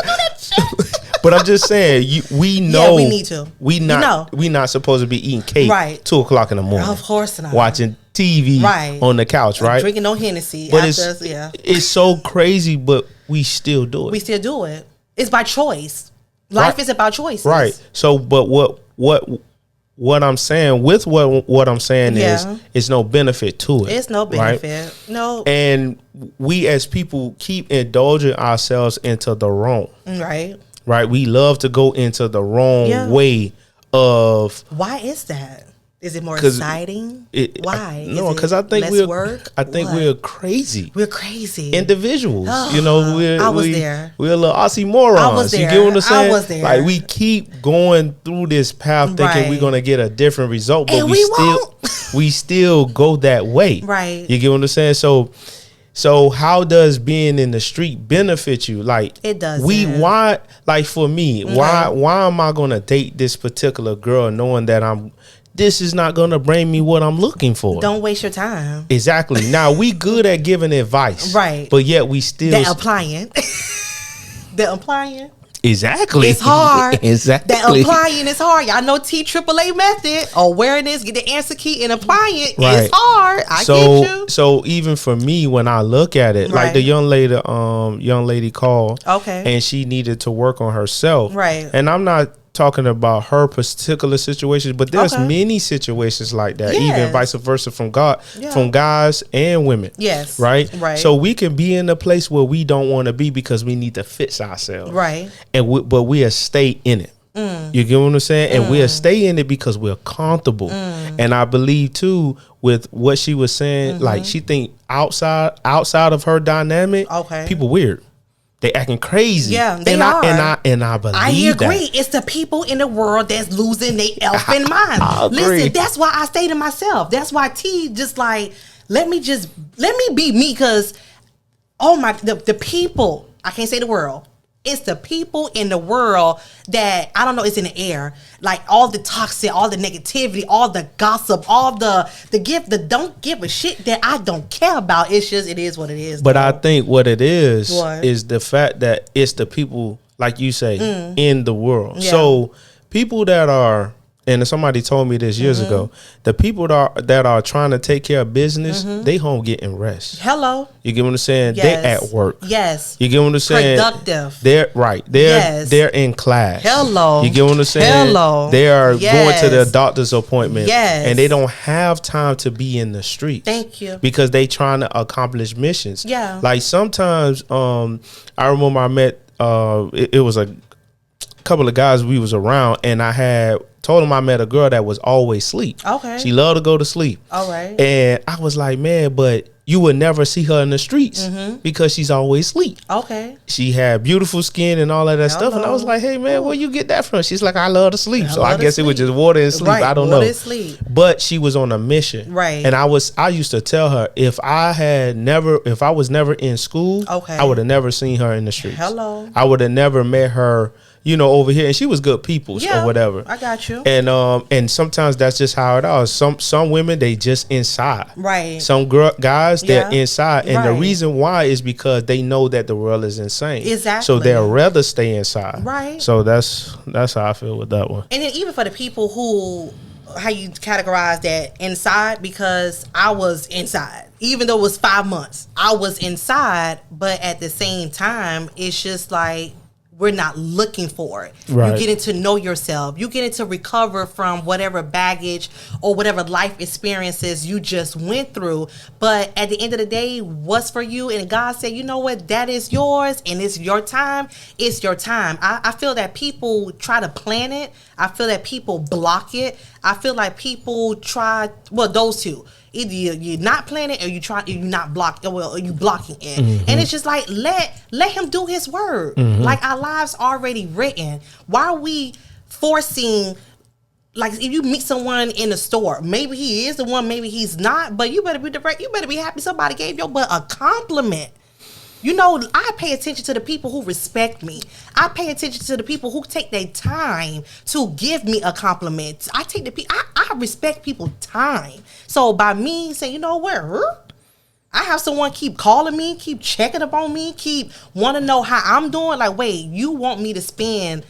Speaker 1: But I'm just saying, we know
Speaker 2: we need to.
Speaker 1: We not supposed to be eating cake 2:00 in the morning.
Speaker 2: Of course not.
Speaker 1: Watching TV on the couch, right?
Speaker 2: Drinking no Hennessy.
Speaker 1: But it's so crazy, but we still do it.
Speaker 2: We still do it. It's by choice. Life is about choices.
Speaker 1: Right. So, but what I'm saying with what I'm saying is it's no benefit to it.
Speaker 2: It's no benefit.
Speaker 1: Right?
Speaker 2: No.
Speaker 1: And we as people keep indulging ourselves into the wrong.
Speaker 2: Right.
Speaker 1: Right. We love to go into the wrong way of.
Speaker 2: Why is that? Is it more exciting? Why?
Speaker 1: No, because I think we're crazy.
Speaker 2: We're crazy
Speaker 1: individuals.
Speaker 2: I was there.
Speaker 1: We're a little oxymorons.
Speaker 2: I was there.
Speaker 1: You get what I'm saying?
Speaker 2: I was there.
Speaker 1: Like we keep going through this path thinking we're gonna get a different result, but
Speaker 2: and
Speaker 1: we still go that way.
Speaker 2: Right.
Speaker 1: You get what I'm saying? So how does being in the street benefit you? Like
Speaker 2: it does.
Speaker 1: Why? Like for me, why am I gonna date this particular girl knowing that this is not going to bring me what I'm looking for?
Speaker 2: Don't waste your time.
Speaker 1: Exactly. Now, we good at giving advice.
Speaker 2: Right.
Speaker 1: But yet we still...
Speaker 2: They're applying. They're applying.
Speaker 1: Exactly.
Speaker 2: It's hard.
Speaker 1: Exactly.
Speaker 2: That applying is hard. Y'all know TAAA method. Awareness, get the answer key and apply it. Right. It's hard. I get you.
Speaker 1: So even for me, when I look at it, like the young lady called.
Speaker 2: Okay.
Speaker 1: And she needed to work on herself.
Speaker 2: Right.
Speaker 1: And I'm not talking about her particular situations, but there's many situations like that, even vice versa from guys and women.
Speaker 2: Yes.
Speaker 1: Right.
Speaker 2: So
Speaker 1: we can be in a place where we don't want to be because we need to fix ourselves.
Speaker 2: Right.
Speaker 1: But we'll stay in it. You get what I'm saying? And we'll stay in it because we're comfortable. And I believe too, with what she was saying, like she think outside of her dynamic, people weird. They acting crazy.
Speaker 2: Yeah, they
Speaker 1: are. And I believe
Speaker 2: I agree.
Speaker 1: that.
Speaker 2: It's the people in the world that's losing their elfin mind. Listen, that's why I stay to myself. That's why T just like, let me be me, because the people, I can't say the world. It's the people in the world that, I don't know, it's in the air. Like all the toxic, all the negativity, all the gossip, all the don't give a shit that I don't care about. It's just, it is what it is.
Speaker 1: But I think what it is the fact that it's the people, like you say, in the world. Yeah. So people that are, and somebody told me this years ago, the people that are trying to take care of business, they home getting rest.
Speaker 2: Hello.
Speaker 1: You get what I'm saying?
Speaker 2: Yes.
Speaker 1: They're at work.
Speaker 2: Yes.
Speaker 1: You get what I'm saying?
Speaker 2: Productive.
Speaker 1: They're in class.
Speaker 2: Hello.
Speaker 1: You get what I'm saying?
Speaker 2: Hello.
Speaker 1: They are going to their doctor's appointment.
Speaker 2: Yes.
Speaker 1: And they don't have time to be in the streets.
Speaker 2: Thank you.
Speaker 1: Because they trying to accomplish missions.
Speaker 2: Yeah.
Speaker 1: Like sometimes, I remember I met, it was a couple of guys we was around, and I had told him I met a girl that was always asleep.
Speaker 2: Okay.
Speaker 1: She loved to go to sleep.
Speaker 2: All right.
Speaker 1: And I was like, man, but you would never see her in the streets because she's always asleep.
Speaker 2: Okay.
Speaker 1: She had beautiful skin and all of that stuff. And I was like, hey, man, where you get that from? She's like, I love to sleep. So I guess it was just water and sleep.
Speaker 2: Right.
Speaker 1: I don't
Speaker 2: water
Speaker 1: know.
Speaker 2: And sleep.
Speaker 1: But she was on a mission.
Speaker 2: Right.
Speaker 1: And I used to tell her, if I was never in school, I would have never seen her in the streets.
Speaker 2: Hello.
Speaker 1: I would have never met her, over here. And she was good people or whatever.
Speaker 2: I got you.
Speaker 1: And sometimes that's just how it is. Some women, they just inside.
Speaker 2: Right.
Speaker 1: Some guys, they're inside. And the reason why is because they know that the world is insane.
Speaker 2: Exactly.
Speaker 1: So they'll rather stay inside.
Speaker 2: Right.
Speaker 1: So that's how I feel with that one.
Speaker 2: And then even for the people who, how you categorize that inside, because I was inside. Even though it was 5 months, I was inside. But at the same time, it's just like, we're not looking for it. Right. You're getting to know yourself. You're getting to recover from whatever baggage or whatever life experiences you just went through. But at the end of the day, what's for you? And God said, you know what? That is yours and it's your time. It's your time. I feel that people try to plan it. I feel that people block it. I feel like people try, those two. Either you're not planning or you're not blocking. Well, or you blocking it, and it's just like let him do his word. Like our lives already written. Why are we forcing? Like if you meet someone in the store, maybe he is the one, maybe he's not. But you better be direct. You better be happy somebody gave your butt a compliment. I pay attention to the people who respect me. I pay attention to the people who take their time to give me a compliment. I respect people's time. So by me saying, you know what, I have someone keep calling me, keep checking up on me, keep want to know how I'm doing. Like, wait, you want me to spend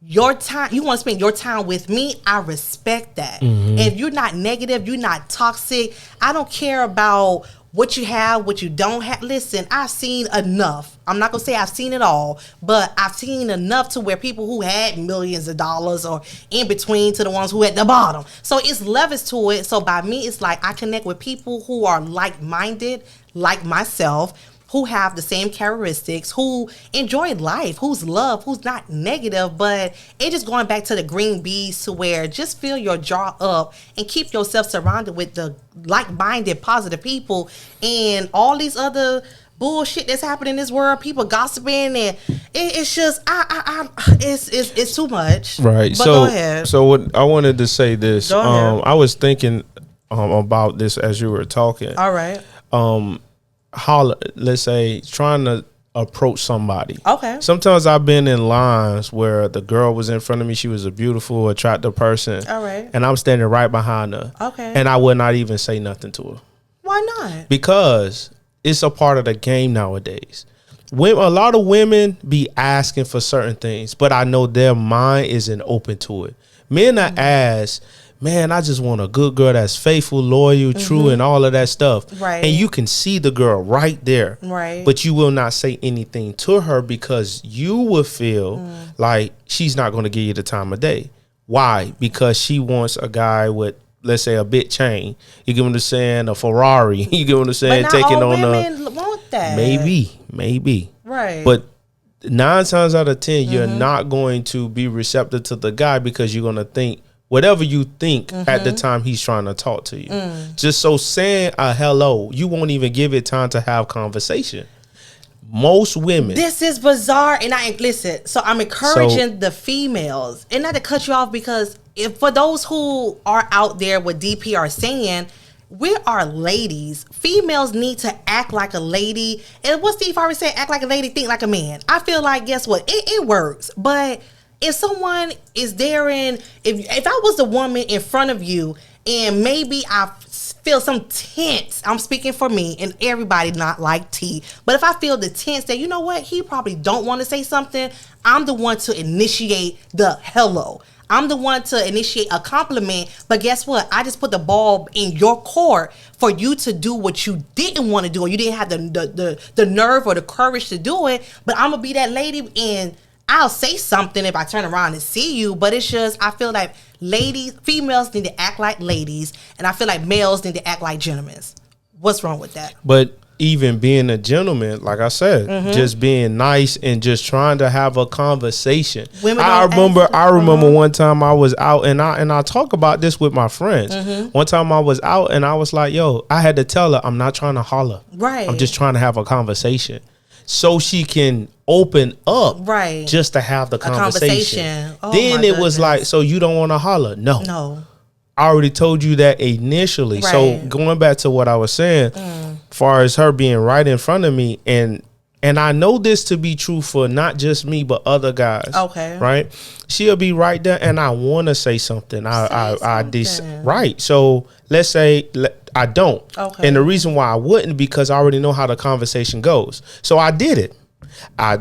Speaker 2: your time? You want to spend your time with me? I respect that.
Speaker 1: Mm-hmm.
Speaker 2: If you're not negative, you're not toxic. I don't care about what you have, what you don't have. Listen, I've seen enough. I'm not going to say I've seen it all, but I've seen enough to where people who had millions of dollars or in between to the ones who at the bottom. So it's levels to it. So by me, it's like I connect with people who are like-minded, like myself, who have the same characteristics, who enjoy life, who's love, who's not negative, but it just going back to the green bees to where just fill your jar up and keep yourself surrounded with the like-minded, positive people, and all these other bullshit that's happening in this world, people gossiping, and it's just, it's too much.
Speaker 1: Right.
Speaker 2: But go ahead.
Speaker 1: So what I wanted to say this,
Speaker 2: Go ahead.
Speaker 1: I was thinking about this as you were talking.
Speaker 2: All right.
Speaker 1: Let's say trying to approach somebody.
Speaker 2: Okay.
Speaker 1: Sometimes I've been in lines where the girl was in front of me. She was a beautiful, attractive person.
Speaker 2: All right.
Speaker 1: And I'm standing right behind her.
Speaker 2: Okay.
Speaker 1: And I would not even say nothing to her.
Speaker 2: Why not?
Speaker 1: Because it's a part of the game nowadays. A lot of women be asking for certain things, but I know their mind isn't open to it. Men are asked, man, I just want a good girl that's faithful, loyal, true, and all of that stuff.
Speaker 2: Right.
Speaker 1: And you can see the girl right there.
Speaker 2: Right.
Speaker 1: But you will not say anything to her because you will feel like she's not going to give you the time of day. Why? Because she wants a guy with, let's say, a big chain. You get what I'm saying? A Ferrari. You get what I'm saying?
Speaker 2: But not
Speaker 1: Taking
Speaker 2: all
Speaker 1: on
Speaker 2: women want that.
Speaker 1: maybe.
Speaker 2: Right.
Speaker 1: But 9 times out of 10, you're not going to be receptive to the guy because you're going to think whatever you think at the time he's trying to talk to you. Just so saying a hello, you won't even give it time to have conversation. Most women.
Speaker 2: This is bizarre, and listen. So I'm encouraging the females, and not to cut you off, because if for those who are out there, what DP are saying, we are ladies. Females need to act like a lady. And what Steve always said, act like a lady, think like a man. I feel like, guess what? It works, but if someone is there, and if I was the woman in front of you and maybe I feel some tense, I'm speaking for me and everybody not like T, but if I feel the tense that, you know what, he probably don't want to say something, I'm the one to initiate the hello. I'm the one to initiate a compliment, but guess what? I just put the ball in your court for you to do what you didn't want to do, or you didn't have the nerve or the courage to do it, but I'm going to be that lady, and I'll say something if I turn around and see you, but it's just, I feel like females need to act like ladies, and I feel like males need to act like gentlemen. What's wrong with that?
Speaker 1: But even being a gentleman, like I said, just being nice and just trying to have a conversation. I remember one time I was out, and I talk about this with my friends. One time I was out and I was like, yo, I had to tell her I'm not trying to holler.
Speaker 2: Right.
Speaker 1: I'm just trying to have a conversation so she can open up,
Speaker 2: right,
Speaker 1: just to have the conversation.
Speaker 2: Oh,
Speaker 1: then it was like, so you don't want to holler? No. I already told you that initially.
Speaker 2: Right.
Speaker 1: So going back to what I was saying, far as her being right in front of me, and I know this to be true for not just me but other guys.
Speaker 2: Okay.
Speaker 1: Right? She'll be right there, and I want to say something. Right. So let's say I don't.
Speaker 2: Okay.
Speaker 1: And the reason why I wouldn't, because I already know how the conversation goes. So I did it.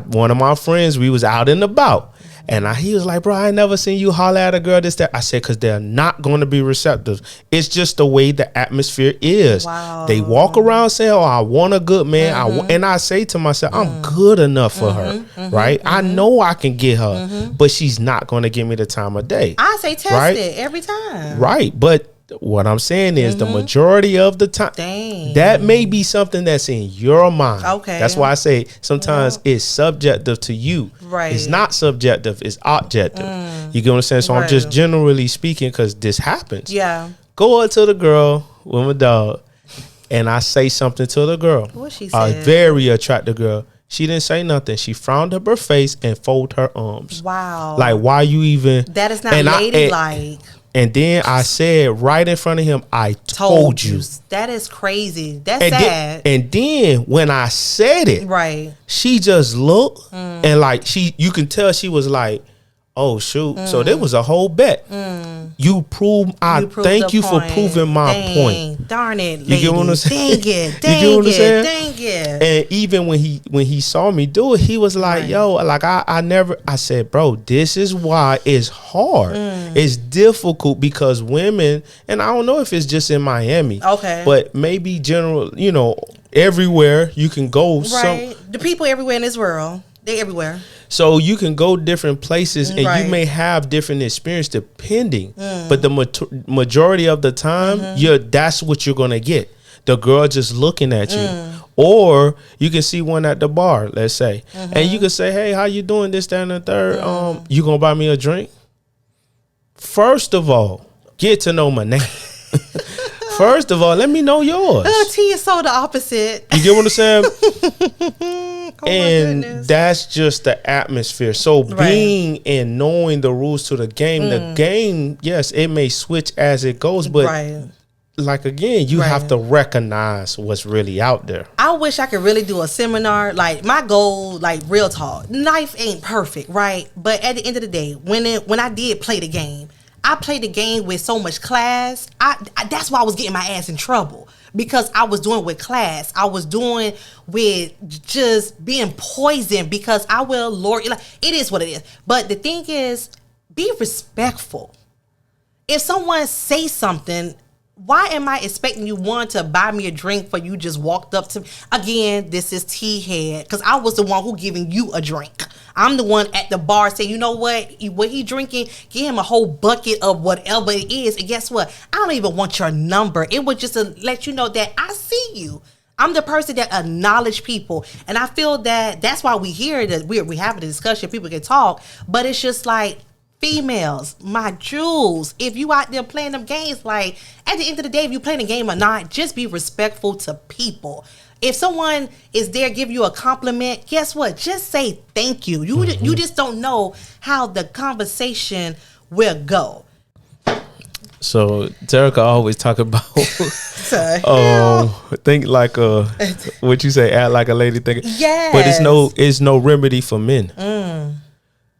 Speaker 1: One of my friends, we was out and about, and he was like, bro, I ain't never seen you holler at a girl, this, that. I said, because they're not going to be receptive. It's just the way the atmosphere is.
Speaker 2: Wow.
Speaker 1: They walk around saying, oh, I want a good man. And I say to myself, I'm good enough for her, right? I know I can get her, but she's not going to give me the time of day.
Speaker 2: I say test it every time.
Speaker 1: Right. But what I'm saying is the majority of the time, that may be something that's in your mind.
Speaker 2: Okay.
Speaker 1: That's why I say sometimes it's subjective to you.
Speaker 2: Right.
Speaker 1: It's not subjective, it's objective. You get what I'm saying? So I'm just generally speaking, because this happens.
Speaker 2: Yeah.
Speaker 1: Go up to the girl with my dog, and I say something to the girl.
Speaker 2: What she
Speaker 1: A
Speaker 2: said?
Speaker 1: very attractive girl. She didn't say nothing. She frowned up her face and folded her arms.
Speaker 2: Wow.
Speaker 1: Like, why you even?
Speaker 2: That is not ladylike.
Speaker 1: And then I said right in front of him, I told you.
Speaker 2: That is crazy. That's sad.
Speaker 1: And then when I said it,
Speaker 2: right,
Speaker 1: she just looked and like you can tell she was like, oh shoot. So there was a whole bet. You proved. Thank you for proving my point.
Speaker 2: darn it, lady.
Speaker 1: You get what I'm saying?
Speaker 2: Dang it, dang it.
Speaker 1: And even when he saw me do it, he was like, yo, like I said, bro, this is why it's hard. It's difficult because women, and I don't know if it's just in Miami.
Speaker 2: Okay.
Speaker 1: But maybe general, you know, everywhere you can go.
Speaker 2: Right. The people everywhere in this world, they everywhere.
Speaker 1: So you can go different places and you may have different experience depending. But the majority of the time, that's what you're going to get. The girl just looking at you. Or you can see one at the bar, let's say. And you can say, hey, how you doing, this, that, and the third? You going to buy me a drink? First of all, get to know my name. First of all, let me know yours.
Speaker 2: T is so the opposite.
Speaker 1: You get what I'm saying? And that's just the atmosphere. So being and knowing the rules to the game, yes, it may switch as it goes, but like again, you have to recognize what's really out there.
Speaker 2: I wish I could really do a seminar. Like my goal, like real talk, life ain't perfect, right? But at the end of the day, when I did play the game, I played the game with so much class. That's why I was getting my ass in trouble. Because I was doing with class. I was doing with just being poisoned because I will, Lord, like, it is what it is. But the thing is, be respectful. If someone says something, why am I expecting you, one, to buy me a drink for you just walked up to me? Again, this is T-head, because I was the one who giving you a drink. I'm the one at the bar saying, you know what he drinking, give him a whole bucket of whatever it is. And guess what? I don't even want your number. It was just to let you know that I see you. I'm the person that acknowledge people. And I feel that that's why we hear that we have a discussion, people can talk, but it's just like, females, my jewels, if you out there playing them games, like at the end of the day, if you playing a game or not, just be respectful to people. If someone is there, give you a compliment, guess what? Just say thank you. You just don't know how the conversation will go.
Speaker 1: So Terica always talk about think like what you say, act like a lady, think.
Speaker 2: Yes.
Speaker 1: But it's no remedy for men.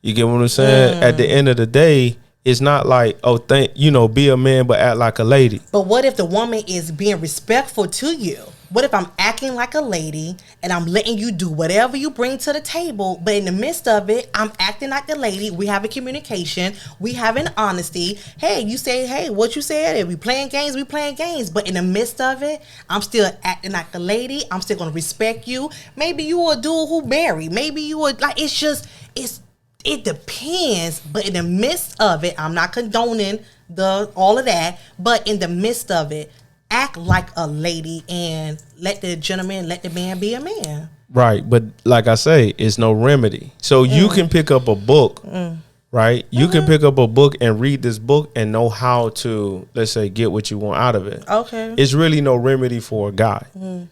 Speaker 1: You get what I'm saying? At the end of the day, it's not like, be a man but act like a lady.
Speaker 2: But what if the woman is being respectful to you? What if I'm acting like a lady and I'm letting you do whatever you bring to the table, but in the midst of it, I'm acting like a lady. We have a communication. We have an honesty. Hey, you say, hey, what you said? If we playing games, we playing games. But in the midst of it, I'm still acting like a lady. I'm still going to respect you. Maybe you a dude who married. Maybe you would like, it depends. But in the midst of it, I'm not condoning all of that. But in the midst of it, act like a lady and let the man be a man.
Speaker 1: Right. But like I say, it's no remedy. So you can pick up a book, right? You can pick up a book and read this book and know how to, let's say, get what you want out of it.
Speaker 2: Okay.
Speaker 1: It's really no remedy for a guy.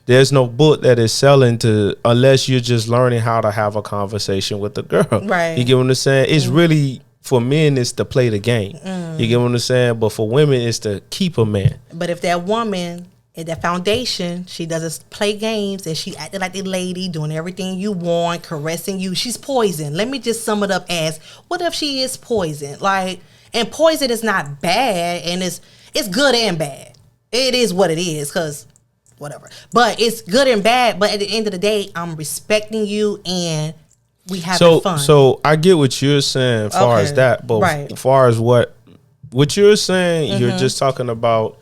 Speaker 1: There's no book that is selling unless you're just learning how to have a conversation with the girl.
Speaker 2: Right.
Speaker 1: You get what I'm saying? It's really, for men, it's to play the game. You get what I'm saying? But for women, it's to keep a man.
Speaker 2: But if that woman in that foundation, she doesn't play games and she acted like the lady, doing everything you want, caressing you, she's poison. Let me just sum it up as, what if she is poison? Like, and poison is not bad, and it's good and bad. It is what it is, because whatever. But it's good and bad, but at the end of the day, I'm respecting you and we having fun.
Speaker 1: So I get what you're saying as far as that, but as far as what you're saying, you're just talking about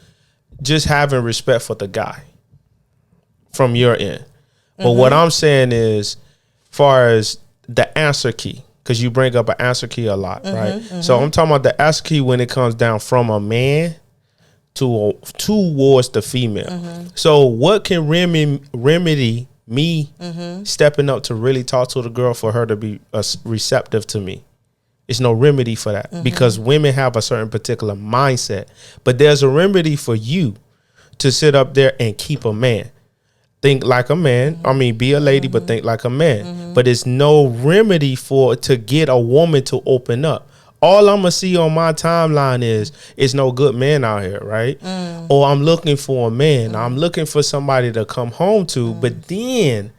Speaker 1: just having respect for the guy from your end. But what I'm saying is, far as the answer key, because you bring up an answer key a lot, right? So I'm talking about the answer key when it comes down from a man towards the female. So what can remedy me stepping up to really talk to the girl for her to be receptive to me? It's no remedy for that because women have a certain particular mindset. But there's a remedy for you to sit up there and keep a man. Think like a man. I mean, be a lady, but think like a man. But it's no remedy to get a woman to open up. All I'm going to see on my timeline is no good man out here, right? Or I'm looking for a man. I'm looking for somebody to come home to. But then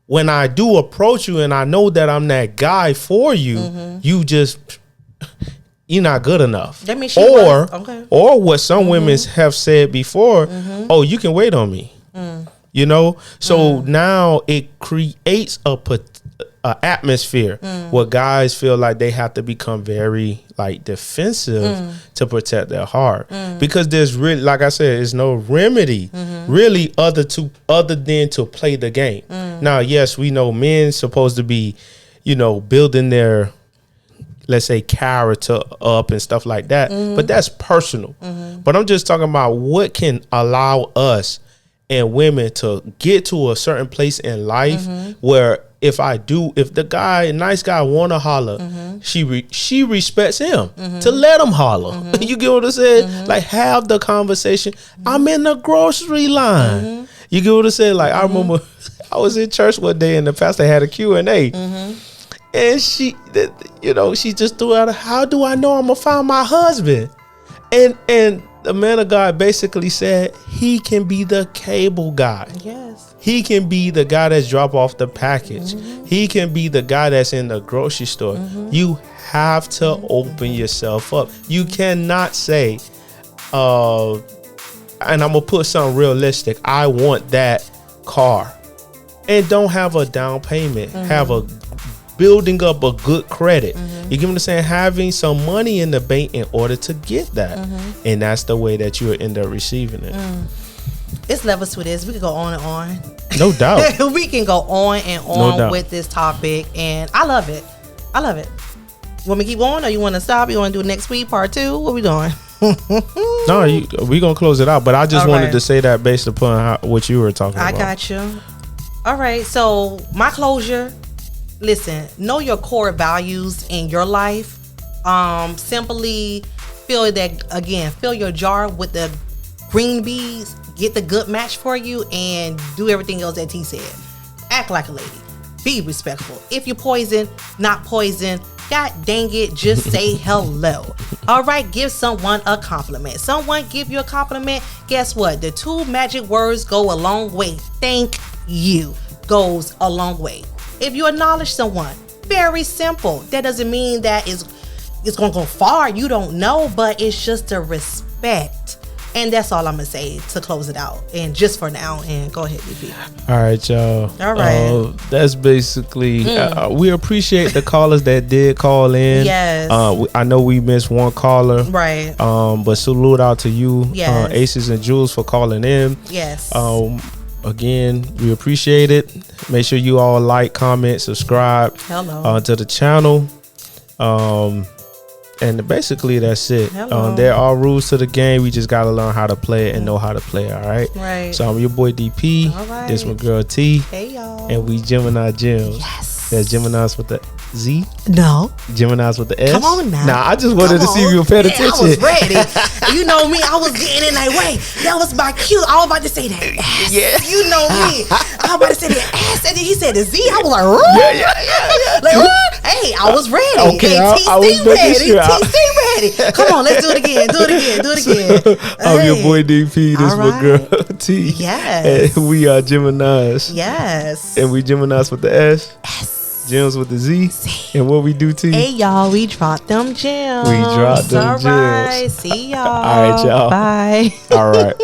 Speaker 1: when I do approach you and I know that I'm that guy for you, you just, you're not good enough.
Speaker 2: That means she
Speaker 1: or
Speaker 2: was, okay.
Speaker 1: or what some women have said before, oh, you can wait on me. You know? So now it creates a atmosphere where guys feel like they have to become very like defensive to protect their heart, because there's really, like I said, there's no remedy really other than to play the game. Now, yes, we know men supposed to be, you know, building their, let's say, character up and stuff like that, but that's personal. But I'm just talking about what can allow us and women to get to a certain place in life where if the nice guy want to holler, she respects him to let him holler. You get what I'm saying? Like, have the conversation. I'm in the grocery line. You get what I'm saying? Like, I remember I was in church one day and the pastor had a Q&A. And she, you know, she just threw out, how do I know I'm gonna find my husband? And the man of God basically said he can be the cable guy.
Speaker 2: Yes.
Speaker 1: He can be the guy that's drop off the package. He can be the guy that's in the grocery store. You have to open yourself up. You cannot say, and I'm gonna put something realistic, I want that car, and don't have a down payment. Have a building up a good credit. You get what I'm saying? Having some money in the bank in order to get that. And that's the way that you'll end up receiving it.
Speaker 2: It's levels to this. We could go on and on.
Speaker 1: No doubt.
Speaker 2: We can go on and on with this topic, and I love it. I love it. You want me to keep going, or you want to stop? You want to do next week, part 2? What we doing?
Speaker 1: No, we gonna close it out. But I just wanted to say that based upon what you were talking about.
Speaker 2: I got you. All right. So my closure. Listen, know your core values in your life. Simply fill your jar with the green bees, get the good match for you, and do everything else that T said. Act like a lady. Be respectful. If you're poison, not poison, god dang it, just say hello. All right, give someone a compliment. Someone give you a compliment, guess what? The 2 magic words go a long way. Thank you goes a long way. If you acknowledge someone, very simple. That doesn't mean that it's going to go far. You don't know, but it's just a respect. And that's all I'm going to say to close it out. And just for now, and go ahead, DP.
Speaker 1: All right, y'all.
Speaker 2: All right.
Speaker 1: That's basically, we appreciate the callers that did call in.
Speaker 2: Yes.
Speaker 1: I know we missed one caller.
Speaker 2: Right.
Speaker 1: But salute out to you,
Speaker 2: yes.
Speaker 1: Aces and Jules, for calling in.
Speaker 2: Yes.
Speaker 1: Again, we appreciate it. Make sure you all like, comment, subscribe to the channel. And basically that's it. There are rules to the game. We just gotta learn how to play it and know how to play it. All right.
Speaker 2: Right.
Speaker 1: So I'm your boy DP.
Speaker 2: All right.
Speaker 1: This my girl T.
Speaker 2: Hey y'all.
Speaker 1: And we Gemini Gems.
Speaker 2: Yes.
Speaker 1: That's Geminis with the Z.
Speaker 2: No.
Speaker 1: Geminis with the S.
Speaker 2: Come on now.
Speaker 1: Nah, I just wanted to see if you were paying attention.
Speaker 2: I was ready. You know me. I was getting in like, wait, that was my cue. I was about to say that S.
Speaker 1: Yeah.
Speaker 2: You know me. I was about to say that S. And then he said the Z. I was like, Roo.
Speaker 1: Yeah.
Speaker 2: Like, what? Hey, I was ready.
Speaker 1: Okay,
Speaker 2: hey,
Speaker 1: I was
Speaker 2: ready.
Speaker 1: sure.
Speaker 2: TC ready. Come on, let's do it again. Do it again.
Speaker 1: I'm your boy DP. This is my girl T.
Speaker 2: Yes.
Speaker 1: And we are Geminis.
Speaker 2: Yes.
Speaker 1: And we Geminis with the S. Gems with the Z. And what we do, T?
Speaker 2: Hey, y'all, we dropped them gems.
Speaker 1: We dropped them gems.
Speaker 2: All right. See y'all.
Speaker 1: All right, y'all.
Speaker 2: Bye.
Speaker 1: All right.